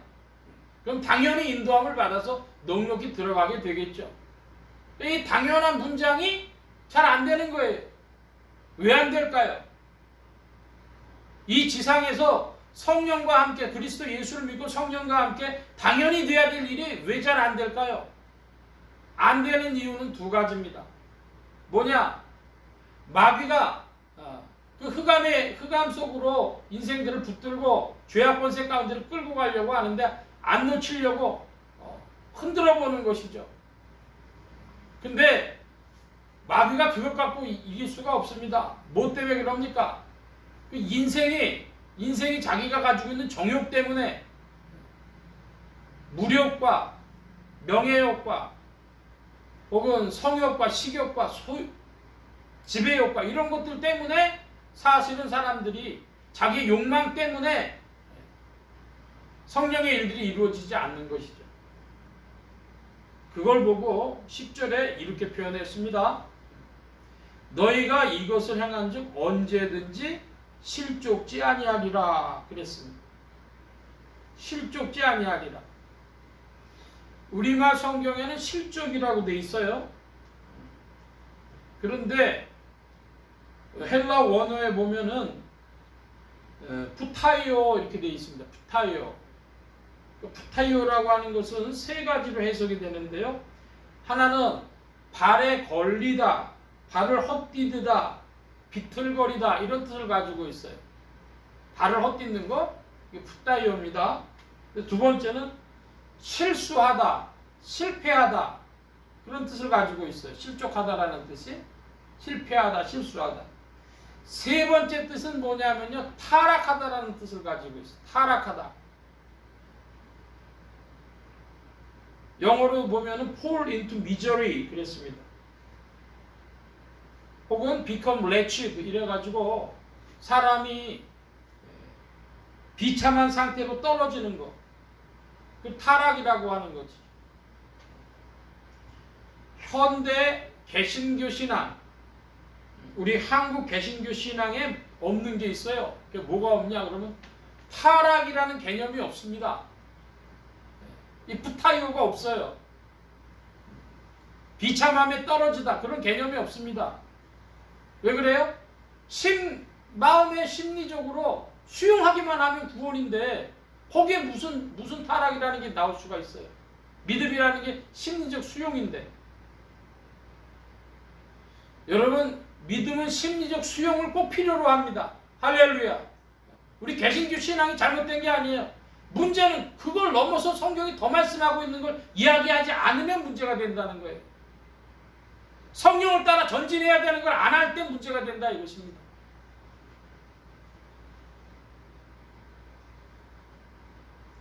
그럼 당연히 인도함을 받아서 넉넉히 들어가게 되겠죠. 이 당연한 문장이 잘 안 되는 거예요. 왜 안 될까요? 이 지상에서 성령과 함께 그리스도 예수를 믿고 성령과 함께 당연히 돼야 될 일이 왜 잘 안 될까요? 안 되는 이유는 두 가지입니다. 뭐냐? 마귀가 그 흑암 속으로 인생들을 붙들고 죄악 권세 가운데를 끌고 가려고 하는데 안 놓치려고 흔들어 보는 것이죠. 근데 마귀가 그것 갖고 이길 수가 없습니다. 뭐 때문에 그럽니까? 그 인생이 자기가 가지고 있는 정욕 때문에 물욕과 명예욕과 혹은 성욕과 식욕과 지배욕과 이런 것들 때문에 사실은 사람들이 자기 욕망 때문에 성령의 일들이 이루어지지 않는 것이죠. 그걸 보고 10절에 이렇게 표현했습니다. 너희가 이것을 행한 즉 언제든지 실족지 아니하리라 그랬습니다. 실족지 아니하리라. 우리말 성경에는 실족이라고 돼 있어요. 그런데 헬라 원어에 보면은 푸타이오 이렇게 돼 있습니다. 푸타이오라고 하는 것은 세 가지로 해석이 되는데요. 하나는 발에 걸리다, 발을 헛디디다, 비틀거리다 이런 뜻을 가지고 있어요. 발을 헛디디는 거 이게 푸타이오입니다. 두 번째는 실수하다, 실패하다 그런 뜻을 가지고 있어요. 실족하다라는 뜻이 실패하다, 실수하다. 세 번째 뜻은 뭐냐면요, 타락하다라는 뜻을 가지고 있어요. 타락하다. 영어로 보면은 fall into misery 그랬습니다. 혹은 become wretched 이래가지고 사람이 비참한 상태로 떨어지는 거. 그 타락이라고 하는 거지. 현대 개신교 신앙, 우리 한국 개신교 신앙에 없는 게 있어요. 그게 뭐가 없냐 그러면 타락이라는 개념이 없습니다. 이 푸타이오가 없어요. 비참함에 떨어지다 그런 개념이 없습니다. 왜 그래요? 마음의 심리적으로 수용하기만 하면 구원인데 거기에 무슨 타락이라는 게 나올 수가 있어요. 믿음이라는 게 심리적 수용인데. 여러분, 믿음은 심리적 수용을 꼭 필요로 합니다. 할렐루야. 우리 개신교 신앙이 잘못된 게 아니에요. 문제는 그걸 넘어서 성경이 더 말씀하고 있는 걸 이야기하지 않으면 문제가 된다는 거예요. 성령을 따라 전진해야 되는 걸 안 할 때 문제가 된다 이것입니다.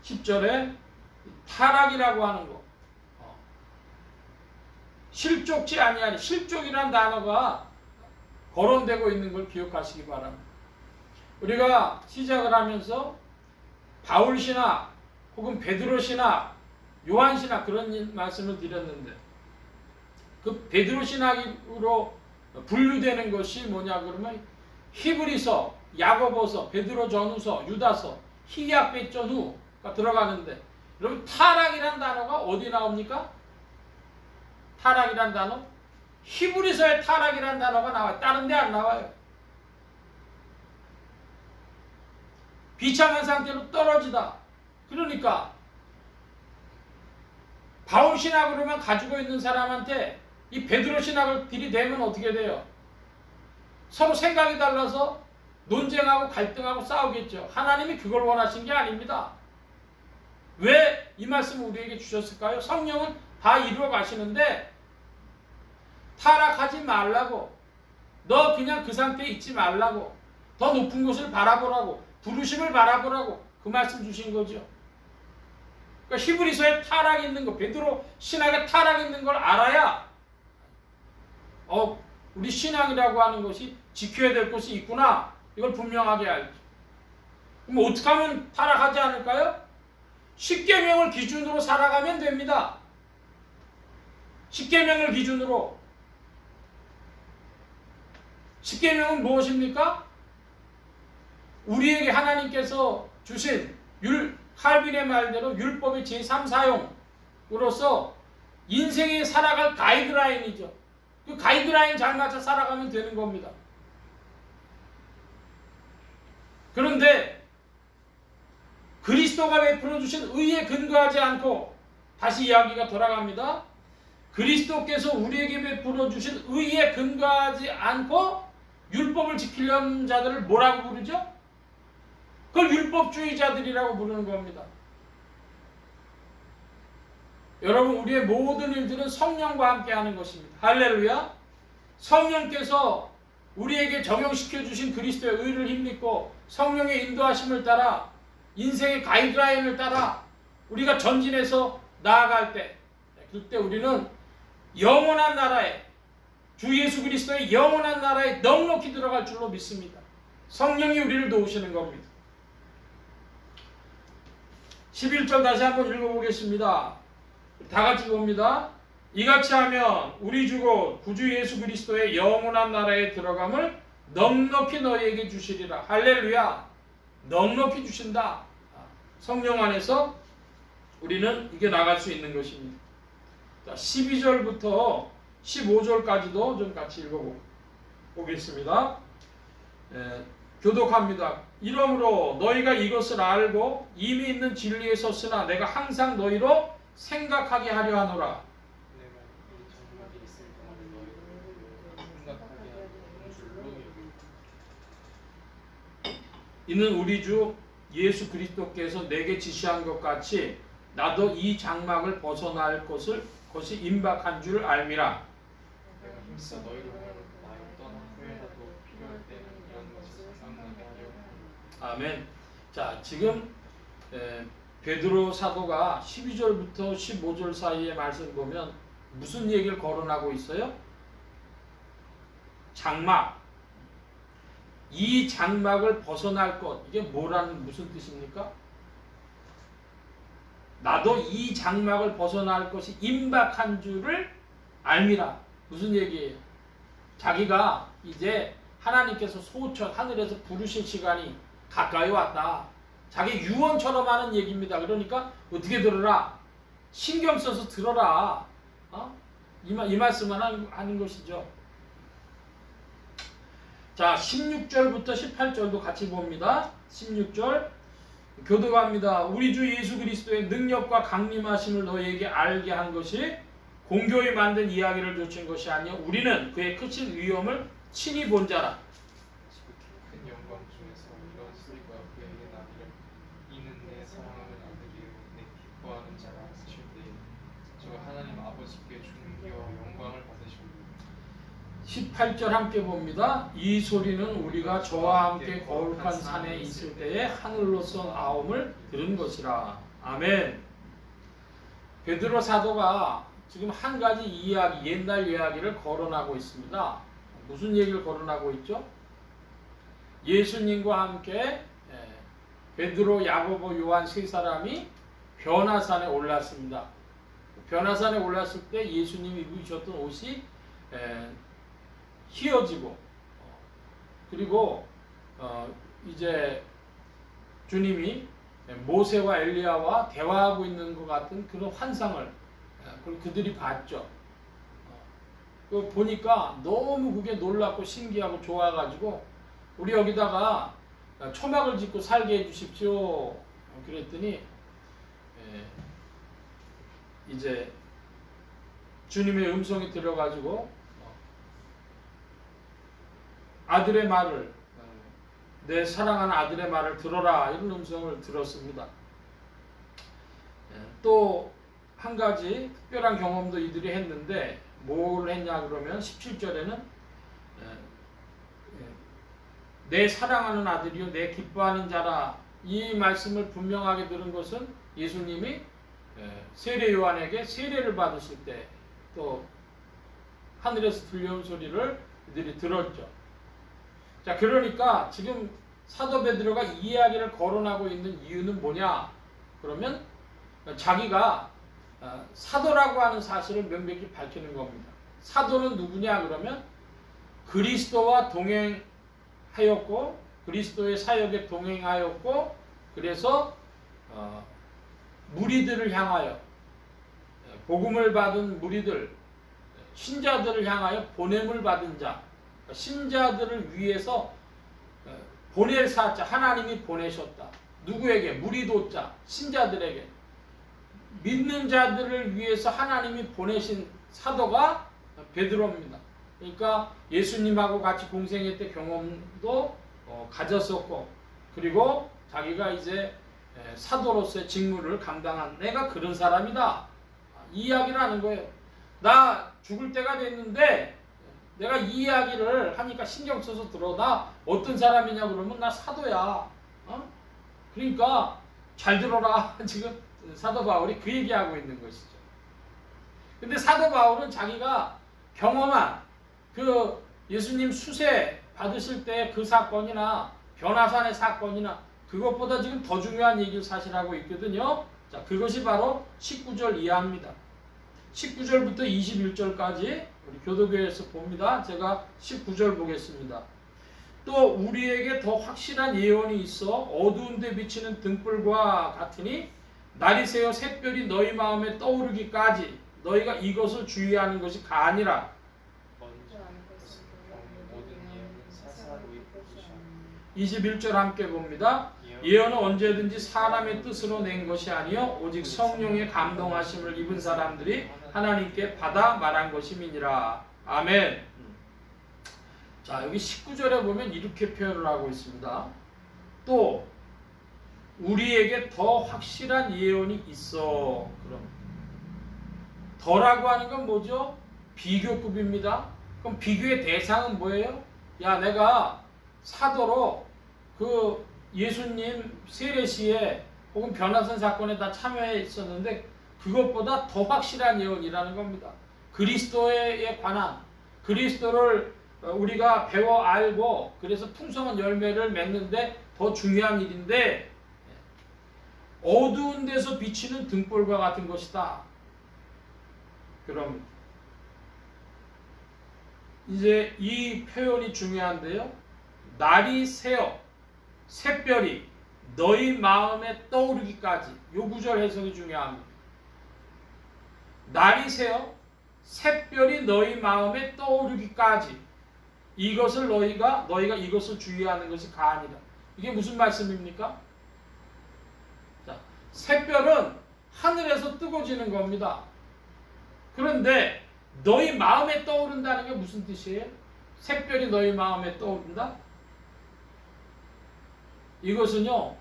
(10절에) 타락이라고 하는 거, 실족지 아니하니, 실족이라는 단어가 거론되고 있는 걸 기억하시기 바랍니다. 우리가 시작을 하면서 바울 신학 혹은 베드로 신학, 요한 신학 그런 말씀을 드렸는데 그 베드로 신학으로 분류되는 것이 뭐냐 그러면 히브리서, 야고보서, 베드로 전후서, 유다서, 히약벳 전후가 들어가는데 여러분 타락이란 단어가 어디 나옵니까? 타락이란 단어? 히브리서에 타락이란 단어가 나와요. 다른 데 안 나와요. 비참한 상태로 떨어지다. 그러니까 바울 신학으로만 가지고 있는 사람한테 이 베드로 신학을 들이대면 어떻게 돼요? 서로 생각이 달라서 논쟁하고 갈등하고 싸우겠죠. 하나님이 그걸 원하신 게 아닙니다. 왜 이 말씀을 우리에게 주셨을까요? 성령은 다 이루어 가시는데 타락하지 말라고, 너 그냥 그 상태에 있지 말라고, 더 높은 곳을 바라보라고, 부르심을 바라보라고 그 말씀 주신 거죠. 그러니까 히브리서에 타락이 있는 거, 베드로 신학에 타락이 있는 걸 알아야 우리 신앙이라고 하는 것이 지켜야 될 것이 있구나, 이걸 분명하게 알죠. 그럼 어떻게 하면 타락하지 않을까요? 십계명을 기준으로 살아가면 됩니다. 십계명을 기준으로. 십계명은 무엇입니까? 우리에게 하나님께서 주신 칼빈의 말대로 율법의 제3 사용으로서 인생에 살아갈 가이드라인이죠. 그 가이드라인 잘 맞춰 살아가면 되는 겁니다. 그런데 그리스도가 베풀어 주신 의에 근거하지 않고, 다시 이야기가 돌아갑니다. 그리스도께서 우리에게 베풀어 주신 의에 근거하지 않고 율법을 지키려는 자들을 뭐라고 부르죠? 그걸 율법주의자들이라고 부르는 겁니다. 여러분, 우리의 모든 일들은 성령과 함께 하는 것입니다. 할렐루야. 성령께서 우리에게 적용시켜 주신 그리스도의 의를 힘입고 성령의 인도하심을 따라 인생의 가이드라인을 따라 우리가 전진해서 나아갈 때, 그때 우리는 영원한 나라에, 주 예수 그리스도의 영원한 나라에 넉넉히 들어갈 줄로 믿습니다. 성령이 우리를 도우시는 겁니다. 11절 다시 한번 읽어보겠습니다. 다 같이 봅니다. 이같이 하면 우리 주고 구주 예수 그리스도의 영원한 나라에 들어감을 넉넉히 너희에게 주시리라. 할렐루야. 넉넉히 주신다. 성령 안에서 우리는 이게 나갈 수 있는 것입니다. 자, 12절부터 15절까지도 좀 같이 읽어보겠습니다. 교독합니다. 이러므로 너희가 이것을 알고 이미 있는 진리에 섰으나 내가 항상 너희로 생각하게 하려 하노라. 내가 이 장막이 있을 동안에 너희를 생각하게 하는 줄로 여기고, 이는 우리 주 예수 그리스도께서 내게 지시한 것 같이 나도 이 장막을 벗어날 것이 임박한 줄 알미라. 내가 힘써 너희를 나의 떠난 후에라도 필요할 때는 이런 것이 생각나게 하려고. 아멘. 자, 지금 베드로 사도가 12절부터 15절 사이의 말씀 보면 무슨 얘기를 거론하고 있어요? 장막. 이 장막을 벗어날 것, 이게 무슨 뜻입니까? 나도 이 장막을 벗어날 것이 임박한 줄을 알미라. 무슨 얘기예요? 자기가 이제 하나님께서 소처 하늘에서 부르실 시간이 가까이 왔다. 자기 유언처럼 하는 얘기입니다. 그러니까 어떻게 들어라? 신경 써서 들어라. 이 말씀만 하는 것이죠. 자, 16절부터 18절도 같이 봅니다. 16절 교독합니다. 우리 주 예수 그리스도의 능력과 강림하심을 너희에게 알게 한 것이 공교히 만든 이야기를 조친 것이 아니요 우리는 그의 크신 위엄을 친히 본 자라. 큰 영광 중에서 이런 소리가 그에게 나기를 이는 내 사랑하는 아들이요 내 기뻐하는 자라 하실 때에 저가 하나님 아버지께 존귀와 영광을 받으시고. 18절 함께 봅니다. 이 소리는 우리가 저와 함께 거룩한 산에 있을 때에 하늘로서 나옴을 들은 것이라. 아멘. 베드로 사도가 지금 한 가지 이야기, 옛날 이야기를 거론하고 있습니다. 무슨 얘기를 거론하고 있죠? 예수님과 함께 베드로, 야고보, 요한 세 사람이 변화산에 올랐습니다. 변화산에 올랐을 때 예수님이 입으셨던 옷이 희어지고 그리고 이제 주님이 모세와 엘리야와 대화하고 있는 것 같은 그런 환상을 그들이 봤죠. 보니까 너무 그게 놀랍고 신기하고 좋아가지고 우리 여기다가 초막을 짓고 살게 해주십시오. 그랬더니 이제 주님의 음성이 들어가지고 아들의 말을 내 사랑하는 아들의 말을 들어라 이런 음성을 들었습니다. 또 한 가지 특별한 경험도 이들이 했는데 뭘 했냐 그러면 17절에는 내 사랑하는 아들이요 내 기뻐하는 자라 이 말씀을 분명하게 들은 것은 예수님이 세례 요한에게 세례를 받으실 때 또 하늘에서 들려온 소리를 이들이 들었죠. 자, 그러니까 지금 사도 베드로가 이 이야기를 거론하고 있는 이유는 뭐냐? 그러면 자기가 사도라고 하는 사실을 명백히 밝히는 겁니다. 사도는 누구냐? 그러면 그리스도와 동행하였고 그리스도의 사역에 동행하였고 그래서 무리들을 향하여 복음을 받은 무리들 신자들을 향하여 보냄을 받은 자 신자들을 위해서 보낼 사자 하나님이 보내셨다. 누구에게? 무리도자 신자들에게 믿는 자들을 위해서 하나님이 보내신 사도가 베드로입니다. 그러니까 예수님하고 같이 공생애 경험도 가졌었고 그리고 자기가 이제 사도로서의 직무를 감당한 내가 그런 사람이다. 이 이야기를 하는 거예요. 나 죽을 때가 됐는데 내가 이 이야기를 하니까 신경 써서 들어. 나 어떤 사람이냐 그러면 나 사도야. 그러니까 잘 들어라. 지금 사도 바울이 그 얘기하고 있는 것이죠. 근데 사도 바울은 자기가 경험한 그 예수님 수세 받으실 때 그 사건이나 변화산의 사건이나 그것보다 지금 더 중요한 얘기를 사실 하고 있거든요. 자, 그것이 바로 19절 이하입니다. 19절부터 21절까지 우리 교도교회에서 봅니다. 제가 19절 보겠습니다. 또 우리에게 더 확실한 예언이 있어 어두운 데 비치는 등불과 같으니 날이 새어 샛별이 너희 마음에 떠오르기까지 너희가 이것을 주의하는 것이 가아니라. 먼저 모든 예언은 사사로이 보시오. 21절 함께 봅니다. 예언은 언제든지 사람의 뜻으로 낸 것이 아니요 오직 성령의 감동하심을 입은 사람들이 하나님께 받아 말한 것임이니라. 아멘. 자, 여기 19절에 보면 이렇게 표현을 하고 있습니다. 또 우리에게 더 확실한 예언이 있어. 그럼 더라고 하는 건 뭐죠? 비교급입니다. 그럼 비교의 대상은 뭐예요? 야, 내가 사도로 그 예수님 세례시에 혹은 변화산 사건에 다 참여했었는데 그것보다 더 확실한 예언이라는 겁니다. 그리스도에 관한 그리스도를 우리가 배워 알고 그래서 풍성한 열매를 맺는데 더 중요한 일인데 어두운 데서 비치는 등불과 같은 것이다. 그럼 이제 이 표현이 중요한데요. 날이 새어 샛별이 너희 마음에 떠오르기까지 요 구절 해석이 중요합니다. 날이 새어 샛별이 너희 마음에 떠오르기까지 이것을 너희가 이것을 주의하는 것이 가아니라. 이게 무슨 말씀입니까? 자, 샛별은 하늘에서 뜨거지는 겁니다. 그런데 너희 마음에 떠오른다는 게 무슨 뜻이에요? 샛별이 너희 마음에 떠오른다? 이것은요,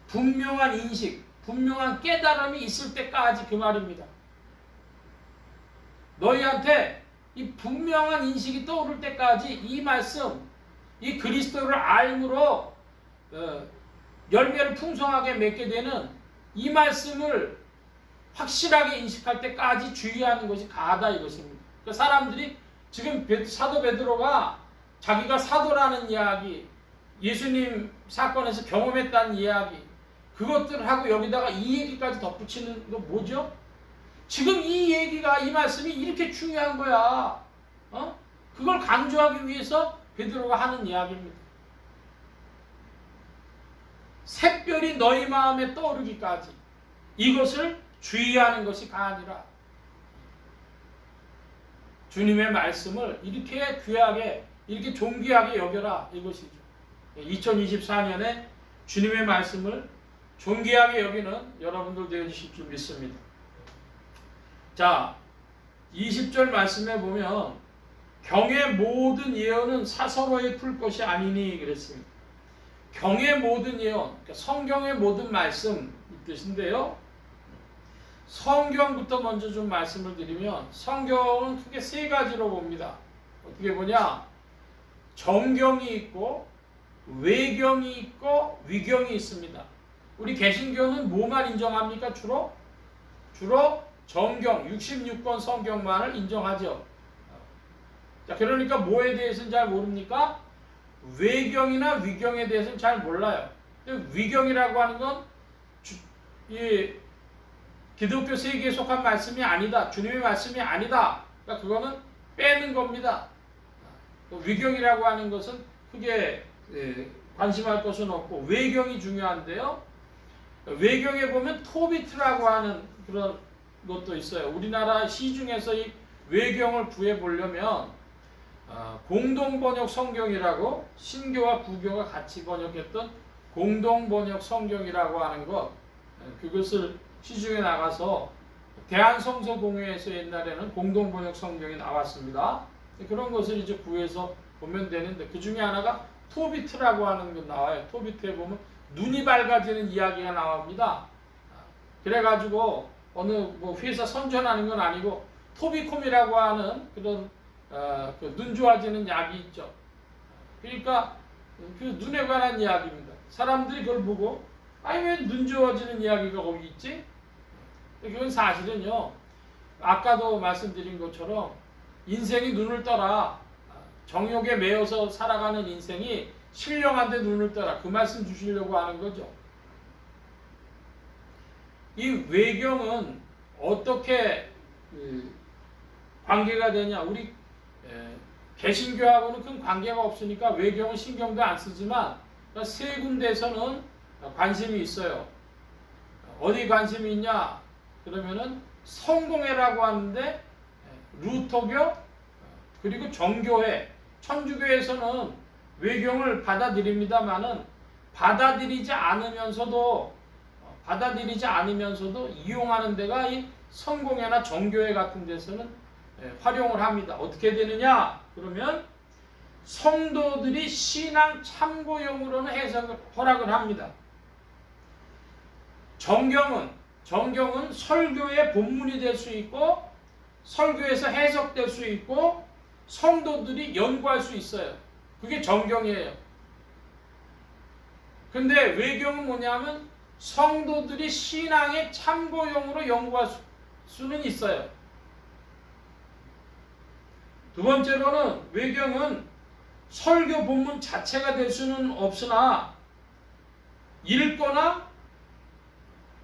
분명한 인식, 분명한 깨달음이 있을 때까지 그 말입니다. 너희한테 이 분명한 인식이 떠오를 때까지 이 말씀, 이 그리스도를 알므로 열매를 풍성하게 맺게 되는 이 말씀을 확실하게 인식할 때까지 주의하는 것이 가하다 이것입니다. 그러니까 사람들이 지금 사도 베드로가 자기가 사도라는 이야기, 예수님 사건에서 경험했다는 이야기, 그것들을 하고 여기다가 이 얘기까지 덧붙이는 거 뭐죠? 지금 이 얘기가 이 말씀이 이렇게 중요한 거야. 그걸 강조하기 위해서 베드로가 하는 이야기입니다. 샛별이 너희 마음에 떠오르기까지 이것을 주의하는 것이 아니라 주님의 말씀을 이렇게 귀하게 이렇게 존귀하게 여겨라 이것이죠. 2024년에 주님의 말씀을 존귀하게 여기는 여러분들 되어주실 줄 믿습니다. 자, 20절 말씀에 보면 경의 모든 예언은 사서로에 풀 것이 아니니 그랬습니다. 경의 모든 예언, 그러니까 성경의 모든 말씀 이 뜻인데요. 성경부터 먼저 좀 말씀을 드리면 성경은 크게 세 가지로 봅니다. 어떻게 보냐? 정경이 있고 외경이 있고 위경이 있습니다. 우리 개신교는 뭐만 인정합니까? 주로 정경, 66권 성경만을 인정하죠. 자, 그러니까 뭐에 대해서는 잘 모릅니까? 외경이나 위경에 대해서는 잘 몰라요. 위경이라고 하는 건 이 기독교 세계에 속한 말씀이 아니다. 주님의 말씀이 아니다. 그러니까 그거는 빼는 겁니다. 위경이라고 하는 것은 크게 관심할 것은 없고 외경이 중요한데요. 외경에 보면 토비트라고 하는 그런 것도 있어요. 우리나라 시중에서 이 외경을 구해보려면 공동번역 성경이라고 신교와 구교가 같이 번역했던 공동번역 성경이라고 하는 것, 그것을 시중에 나가서 대한성서공회에서 옛날에는 공동번역 성경이 나왔습니다. 그런 것을 이제 구해서 보면 되는데 그 중에 하나가 토비트라고 하는 것 나와요. 토비트에 보면 눈이 밝아지는 이야기가 나옵니다. 그래가지고 어느 뭐 회사 선전하는 건 아니고 토비콤이라고 하는 그런 그 눈 좋아지는 약이 있죠. 그러니까 그 눈에 관한 이야기입니다. 사람들이 그걸 보고 아니 왜 눈 좋아지는 이야기가 거기 있지? 그건 사실은요. 아까도 말씀드린 것처럼 인생이 눈을 떠라. 정욕에 매여서 살아가는 인생이 신령한데 눈을 떠라. 그 말씀 주시려고 하는 거죠. 이 외경은 어떻게 관계가 되냐? 우리 개신교하고는 큰 관계가 없으니까 외경은 신경도 안 쓰지만 세 군데에서는 관심이 있어요. 어디 관심이 있냐? 그러면은 성공회라고 하는데 루터교 그리고 정교회, 천주교에서는 외경을 받아들입니다만은 받아들이지 않으면서도 이용하는 데가 이 성공회나 정교회 같은 데서는 활용을 합니다. 어떻게 되느냐? 그러면 성도들이 신앙 참고용으로는 해석을 허락을 합니다. 정경은 설교의 본문이 될 수 있고 설교에서 해석될 수 있고 성도들이 연구할 수 있어요. 그게 정경이에요. 근데 외경은 뭐냐면 성도들이 신앙의 참고용으로 연구할 수는 있어요. 두 번째로는 외경은 설교 본문 자체가 될 수는 없으나 읽거나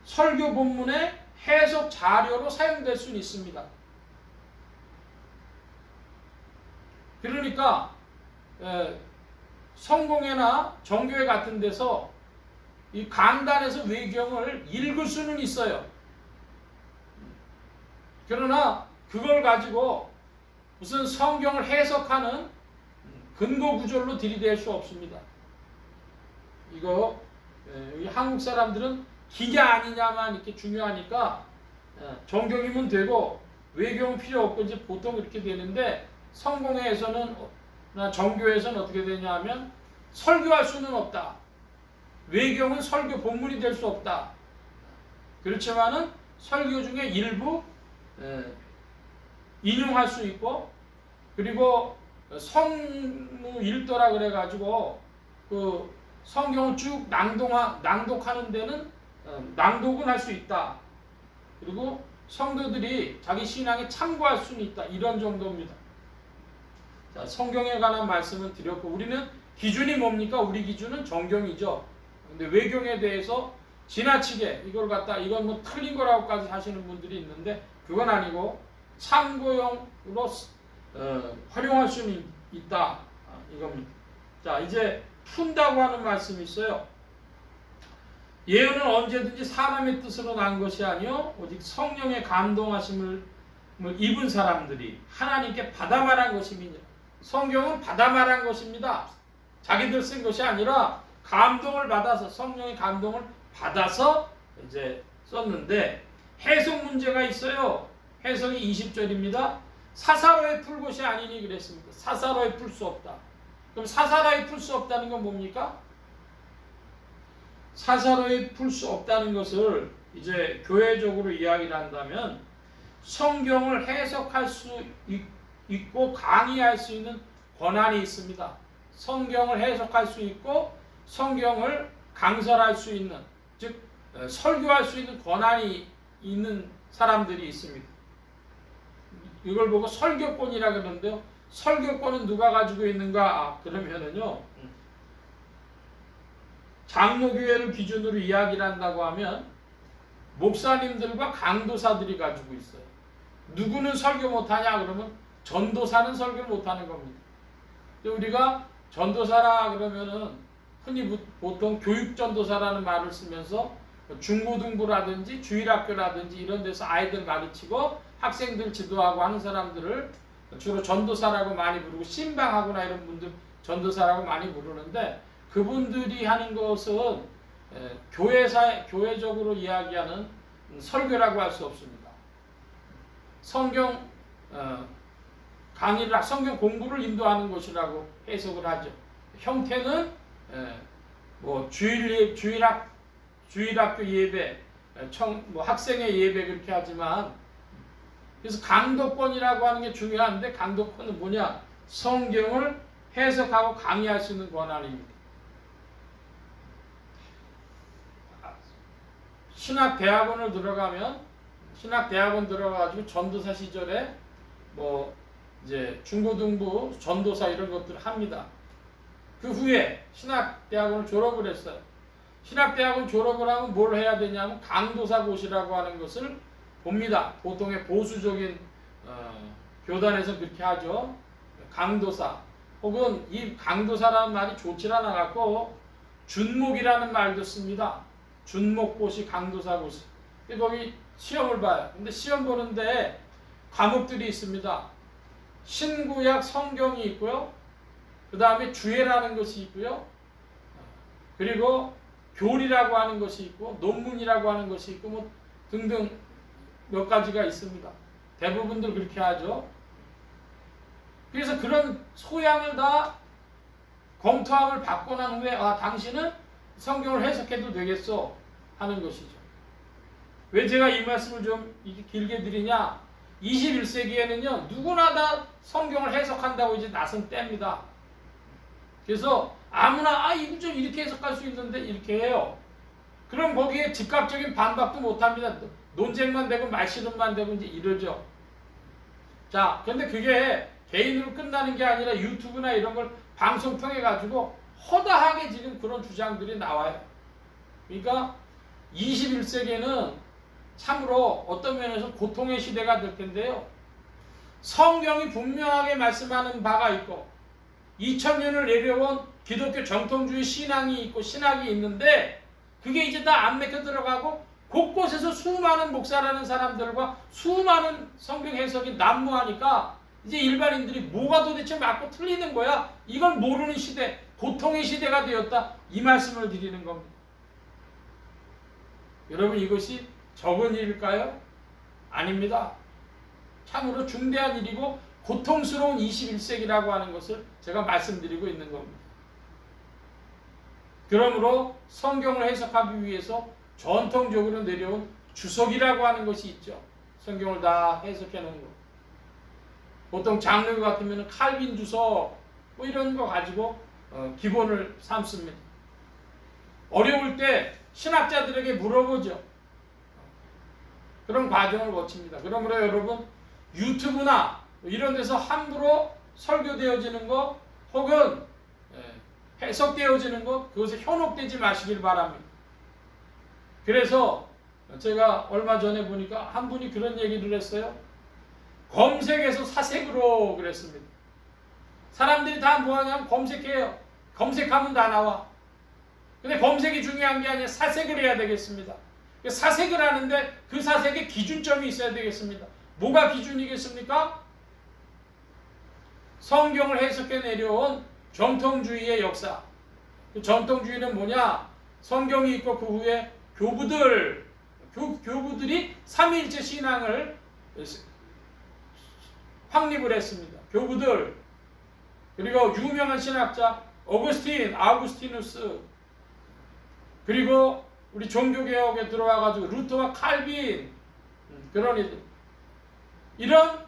설교 본문의 해석 자료로 사용될 수는 있습니다. 그러니까 성공회나 정교회 같은 데서 이 강단에서 외경을 읽을 수는 있어요. 그러나 그걸 가지고 무슨 성경을 해석하는 근거 구절로 들이댈 수 없습니다. 이거 한국 사람들은 기냐 아니냐만 이렇게 중요하니까 정경이면 되고 외경은 필요 없고 이제 보통 이렇게 되는데 성공회에서는 정교회에서는 어떻게 되냐 하면 설교할 수는 없다. 외경은 설교 본문이 될 수 없다. 그렇지만은 설교 중에 일부 인용할 수 있고 그리고 성무 일도라 그래가지고 그 성경을 쭉 낭독하는 데는 낭독은 할 수 있다. 그리고 성도들이 자기 신앙에 참고할 수는 있다. 이런 정도입니다. 자, 성경에 관한 말씀을 드렸고 우리는 기준이 뭡니까? 우리 기준은 정경이죠. 근데 외경에 대해서 지나치게 이건 뭐 틀린 거라고까지 하시는 분들이 있는데 그건 아니고 참고용으로 활용할 수는 있다 이겁니다. 자, 이제 푼다고 하는 말씀이 있어요. 예언은 언제든지 사람의 뜻으로 난 것이 아니요 오직 성령의 감동하심을 입은 사람들이 하나님께 받아 말한 것입니다. 성경은 받아 말한 것입니다. 자기들 쓴 것이 아니라 감동을 받아서 성령의 감동을 받아서 이제 썼는데 해석 문제가 있어요. 해석이 20절입니다. 사사로이 풀 것이 아니니 그랬습니다. 사사로이 풀 수 없다. 그럼 사사로이 풀 수 없다는 건 뭡니까? 사사로이 풀 수 없다는 것을 이제 교회적으로 이야기를 한다면 성경을 해석할 수 있고 강의할 수 있는 권한이 있습니다. 성경을 해석할 수 있고 성경을 강설할 수 있는, 즉 설교할 수 있는 권한이 있는 사람들이 있습니다. 이걸 보고 설교권이라 그러는데요. 설교권은 누가 가지고 있는가? 그러면은요. 장로교회를 기준으로 이야기를 한다고 하면 목사님들과 강도사들이 가지고 있어요. 누구는 설교 못하냐 그러면 전도사는 설교를 못하는 겁니다. 우리가 전도사라 그러면은 흔히 보통 교육전도사라는 말을 쓰면서 중고등부라든지 주일학교라든지 이런 데서 아이들 가르치고 학생들 지도하고 하는 사람들을 주로 전도사라고 많이 부르고 신방하거나 이런 분들 전도사라고 많이 부르는데 그분들이 하는 것은 교회적으로 이야기하는 설교라고 할 수 없습니다. 성경 강의를 성경 공부를 인도하는 것이라고 해석을 하죠. 형태는 뭐 주일학교 예배, 학생의 예배 그렇게 하지만 그래서 강도권이라고 하는 게 중요한데 강도권은 뭐냐? 성경을 해석하고 강의할 수 있는 권한입니다. 신학대학원을 들어가면 신학대학원 들어가가지고 전도사 시절에 뭐 이제 중고등부 전도사 이런 것들을 합니다. 그 후에 신학대학원을 졸업을 했어요. 신학대학원 졸업을 하면 뭘 해야 되냐면 강도사고시라고 하는 것을 봅니다. 보통의 보수적인 교단에서 그렇게 하죠. 강도사 혹은 이 강도사라는 말이 좋지 않아 갖고 준목이라는 말도 씁니다. 준목고시, 강도사고시. 거기 시험을 봐요. 근데 시험 보는데 과목들이 있습니다. 신구약 성경이 있고요. 그 다음에 주예라는 것이 있고요. 그리고 교리라고 하는 것이 있고 논문이라고 하는 것이 있고 뭐 등등 몇 가지가 있습니다. 대부분들 그렇게 하죠. 그래서 그런 소양을 다 검토함을 받고 난 후에 당신은 성경을 해석해도 되겠어 하는 것이죠. 왜 제가 이 말씀을 좀 길게 드리냐? 21세기에는요 누구나 다 성경을 해석한다고 이제 나선 때입니다. 그래서 아무나 이거 좀 이렇게 해석할 수 있는데 이렇게 해요. 그럼 거기에 즉각적인 반박도 못합니다. 논쟁만 되고 말씨름만 되고 이제 이러죠. 자, 그런데 그게 개인으로 끝나는 게 아니라 유튜브나 이런 걸 방송 통해 가지고 허다하게 지금 그런 주장들이 나와요. 그러니까 21세기에는 참으로 어떤 면에서 고통의 시대가 될 텐데요. 성경이 분명하게 말씀하는 바가 있고 2000년을 내려온 기독교 정통주의 신앙이 있고 신학이 있는데 그게 이제 다 안 맥혀 들어가고 곳곳에서 수많은 목사라는 사람들과 수많은 성경 해석이 난무하니까 이제 일반인들이 뭐가 도대체 맞고 틀리는 거야? 이걸 모르는 시대, 고통의 시대가 되었다. 이 말씀을 드리는 겁니다. 여러분 이것이 적은 일일까요? 아닙니다. 참으로 중대한 일이고 고통스러운 21세기라고 하는 것을 제가 말씀드리고 있는 겁니다. 그러므로 성경을 해석하기 위해서 전통적으로 내려온 주석이라고 하는 것이 있죠. 성경을 다 해석해 놓은 거. 보통 장르 같으면 칼빈 주석 뭐 이런 거 가지고 기본을 삼습니다. 어려울 때 신학자들에게 물어보죠. 그런 과정을 거칩니다. 그러므로 여러분 유튜브나 이런 데서 함부로 설교되어지는 것 혹은 해석되어지는 것 그것에 현혹되지 마시길 바랍니다. 그래서 제가 얼마 전에 보니까 한 분이 그런 얘기를 했어요. 검색해서 사색으로 그랬습니다. 사람들이 다 뭐하냐면 검색해요. 검색하면 다 나와. 근데 검색이 중요한 게 아니라 사색을 해야 되겠습니다. 사색을 하는데 그 사색에 기준점이 있어야 되겠습니다. 뭐가 기준이겠습니까? 성경을 해석해 내려온 전통주의의 역사. 그 전통주의는 뭐냐? 성경이 있고 그 후에 교부들이 삼위일체 신앙을 확립을 했습니다. 교부들, 그리고 유명한 신학자 아우구스티누스, 그리고 우리 종교개혁에 들어와가지고 루터와 칼빈, 그런 이런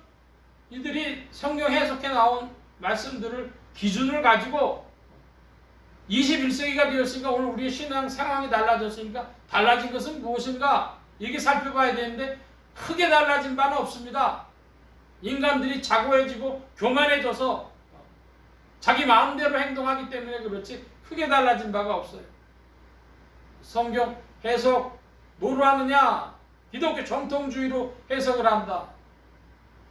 이들이 성경 해석해 나온 말씀들을 기준을 가지고 21세기가 되었으니까 오늘 우리의 신앙 상황이 달라졌으니까 달라진 것은 무엇인가? 이게 살펴봐야 되는데 크게 달라진 바는 없습니다. 인간들이 자고해지고 교만해져서 자기 마음대로 행동하기 때문에 그렇지 크게 달라진 바가 없어요. 성경 해석 뭐로 하느냐? 기독교 정통주의로 해석을 한다.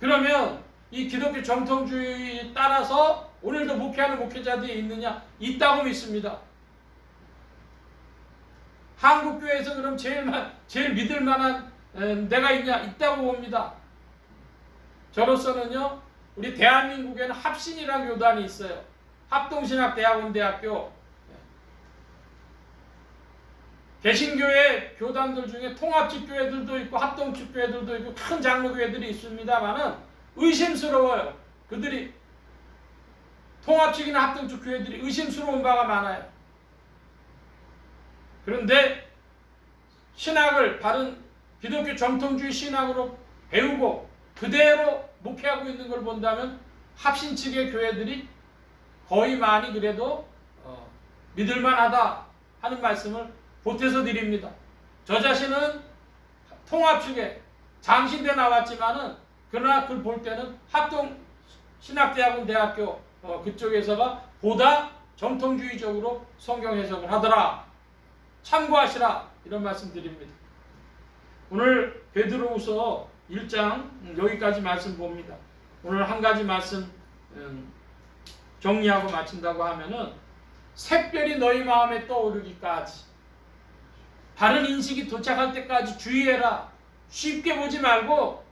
그러면 이 기독교 정통주의에 따라서 오늘도 목회하는 목회자들이 있느냐? 있다고 믿습니다. 한국교회에서 그럼 제일 믿을 만한 데가 있냐? 있다고 봅니다. 저로서는요, 우리 대한민국에는 합신이라는 교단이 있어요. 합동신학대학원대학교. 개신교회 교단들 중에 통합집교회들도 있고 합동집교회들도 있고 큰 장로교회들이 있습니다만은 의심스러워요. 그들이 통합집이나 합동집 교회들이 의심스러운 바가 많아요. 그런데 신학을 바른 기독교 정통주의 신학으로 배우고 그대로 목회하고 있는 걸 본다면 합신 측의 교회들이 거의 많이 그래도 믿을만하다 하는 말씀을 보태서 드립니다. 저 자신은 통합 측에 장신대 나왔지만은 그러나 그걸 볼 때는 합동신학대학원 대학교 그쪽에서가 보다 정통주의적으로 성경 해석을 하더라. 참고하시라. 이런 말씀 드립니다. 오늘 베드로후서 1장 여기까지 말씀 봅니다. 오늘 한 가지 말씀 정리하고 마친다고 하면은 샛별이 너희 마음에 떠오르기까지 바른 인식이 도착할 때까지 주의해라. 쉽게 보지 말고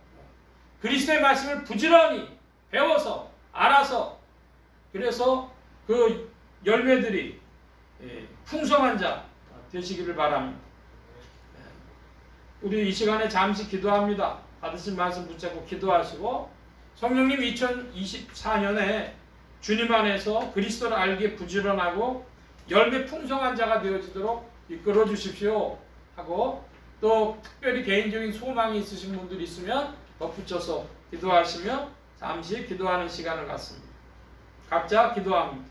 그리스도의 말씀을 부지런히 배워서 알아서 그래서 그 열매들이 풍성한 자 되시기를 바랍니다. 우리 이 시간에 잠시 기도합니다. 받으신 말씀 붙잡고 기도하시고 성령님 2024년에 주님 안에서 그리스도를 알기에 부지런하고 열매 풍성한 자가 되어지도록 이끌어 주십시오 하고 또 특별히 개인적인 소망이 있으신 분들이 있으면 덧붙여서 기도하시며 잠시 기도하는 시간을 갖습니다. 각자 기도합니다.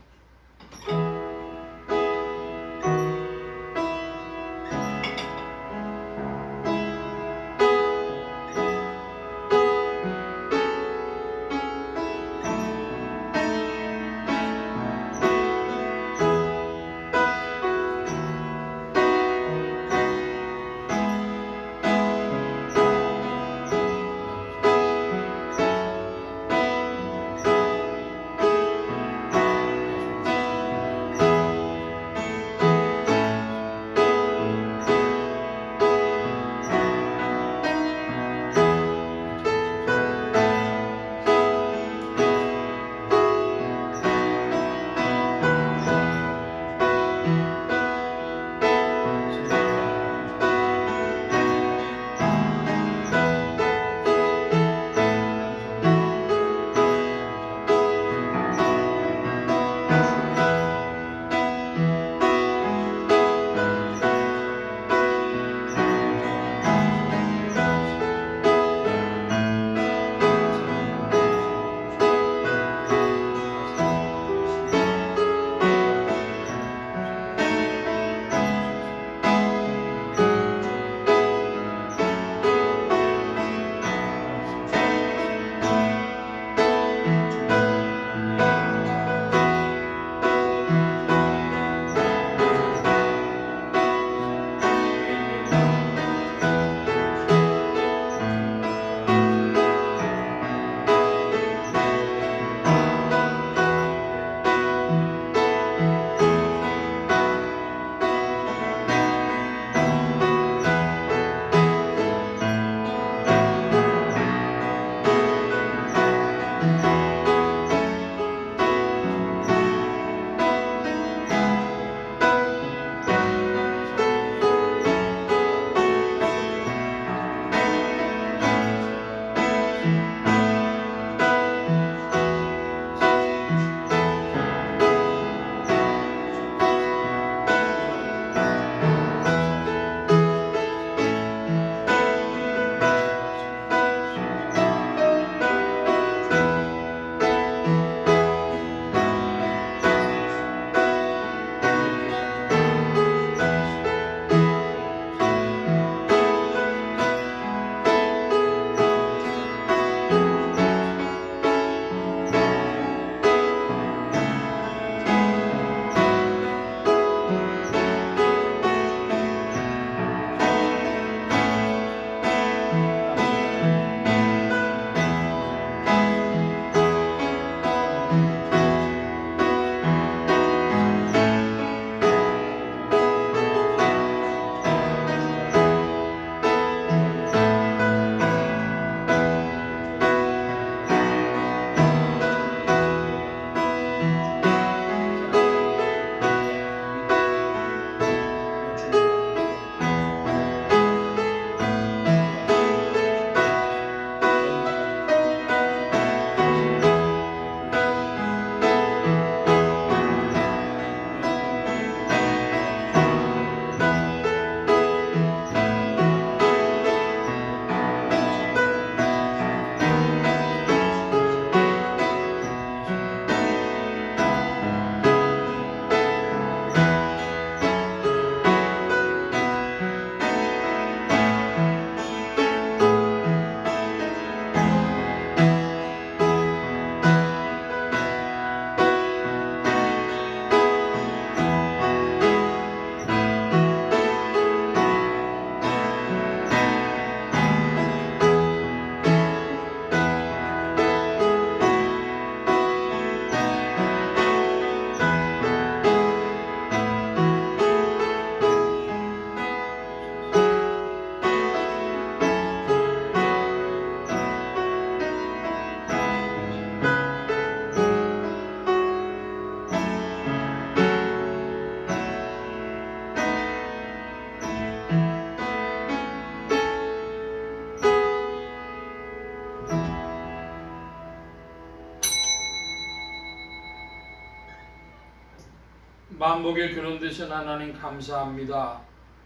만복의 근원 되신 하나님 감사합니다.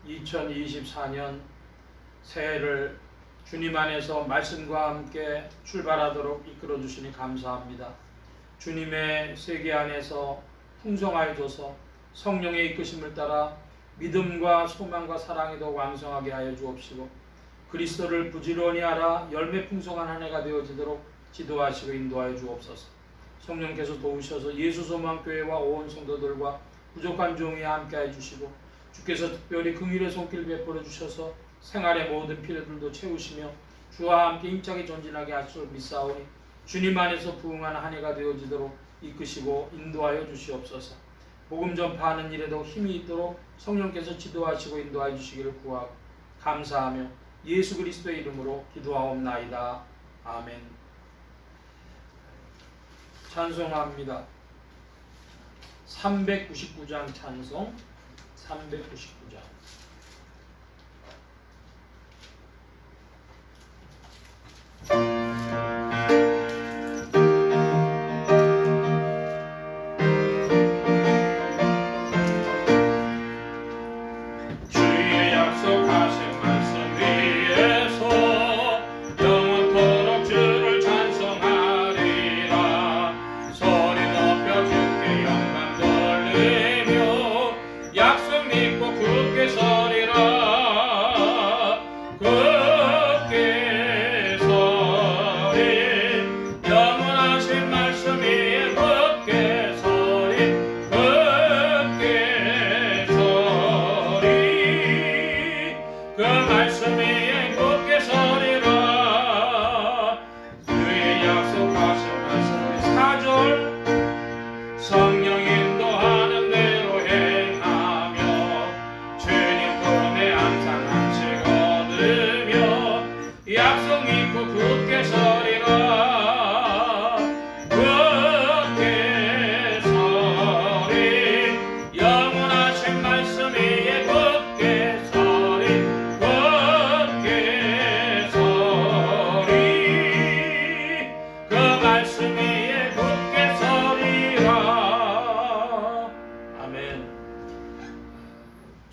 2024년 새해를 주님 안에서 말씀과 함께 출발하도록 이끌어 주시니 감사합니다. 주님의 세계 안에서 풍성하여 줘서 성령의 이끄심을 따라 믿음과 소망과 사랑이 더 왕성하게 하여 주옵시고 그리스도를 부지런히 알아 열매 풍성한 한 해가 되어지도록 지도하시고 인도하여 주옵소서. 성령께서 도우셔서 예수소망교회와 온 성도들과 부족한 종이 함께해 주시고 주께서 특별히 긍휼의 손길 베풀어 주셔서 생활의 모든 필요들도 채우시며 주와 함께 힘차게 전진하게 하시고 믿사오니 주님 안에서 부흥한 한 해가 되어지도록 이끄시고 인도하여 주시옵소서. 복음 전파하는 일에도 힘이 있도록 성령께서 지도하시고 인도하여 주시기를 구하고 감사하며 예수 그리스도의 이름으로 기도하옵나이다. 아멘. 찬송합니다. 399장 찬송 399장.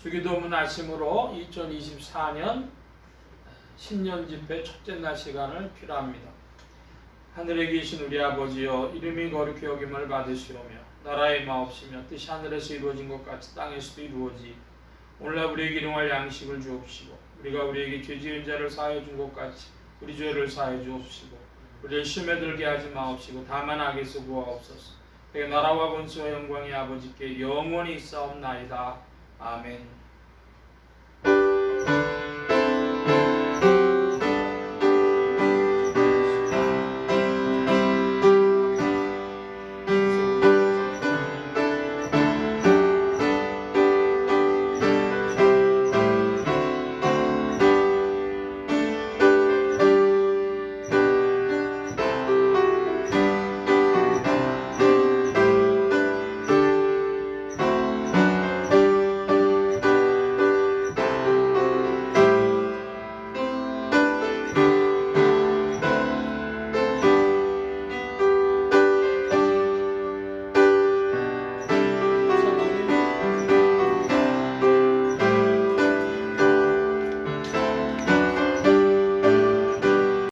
주기도문 아침으로 2024년 신년 집회 첫째 날 시간을 필요합니다. 하늘에 계신 우리 아버지여, 이름이 거룩히 여김을 받으시오며 나라의 마옵시며 뜻이 하늘에서 이루어진 것 같이 땅에서도 이루어지. 오늘날 우리에게 일용할 양식을 주옵시고 우리가 우리에게 죄 지은 자를 사하여 준 것 같이 우리 죄를 사하여 주옵시고 우리를 시험에 들게 하지 마옵시고 다만 악에서 구하옵소서. 그의 나라와 권세와 영광이 아버지께 영원히 있사옵나이다. 아멘.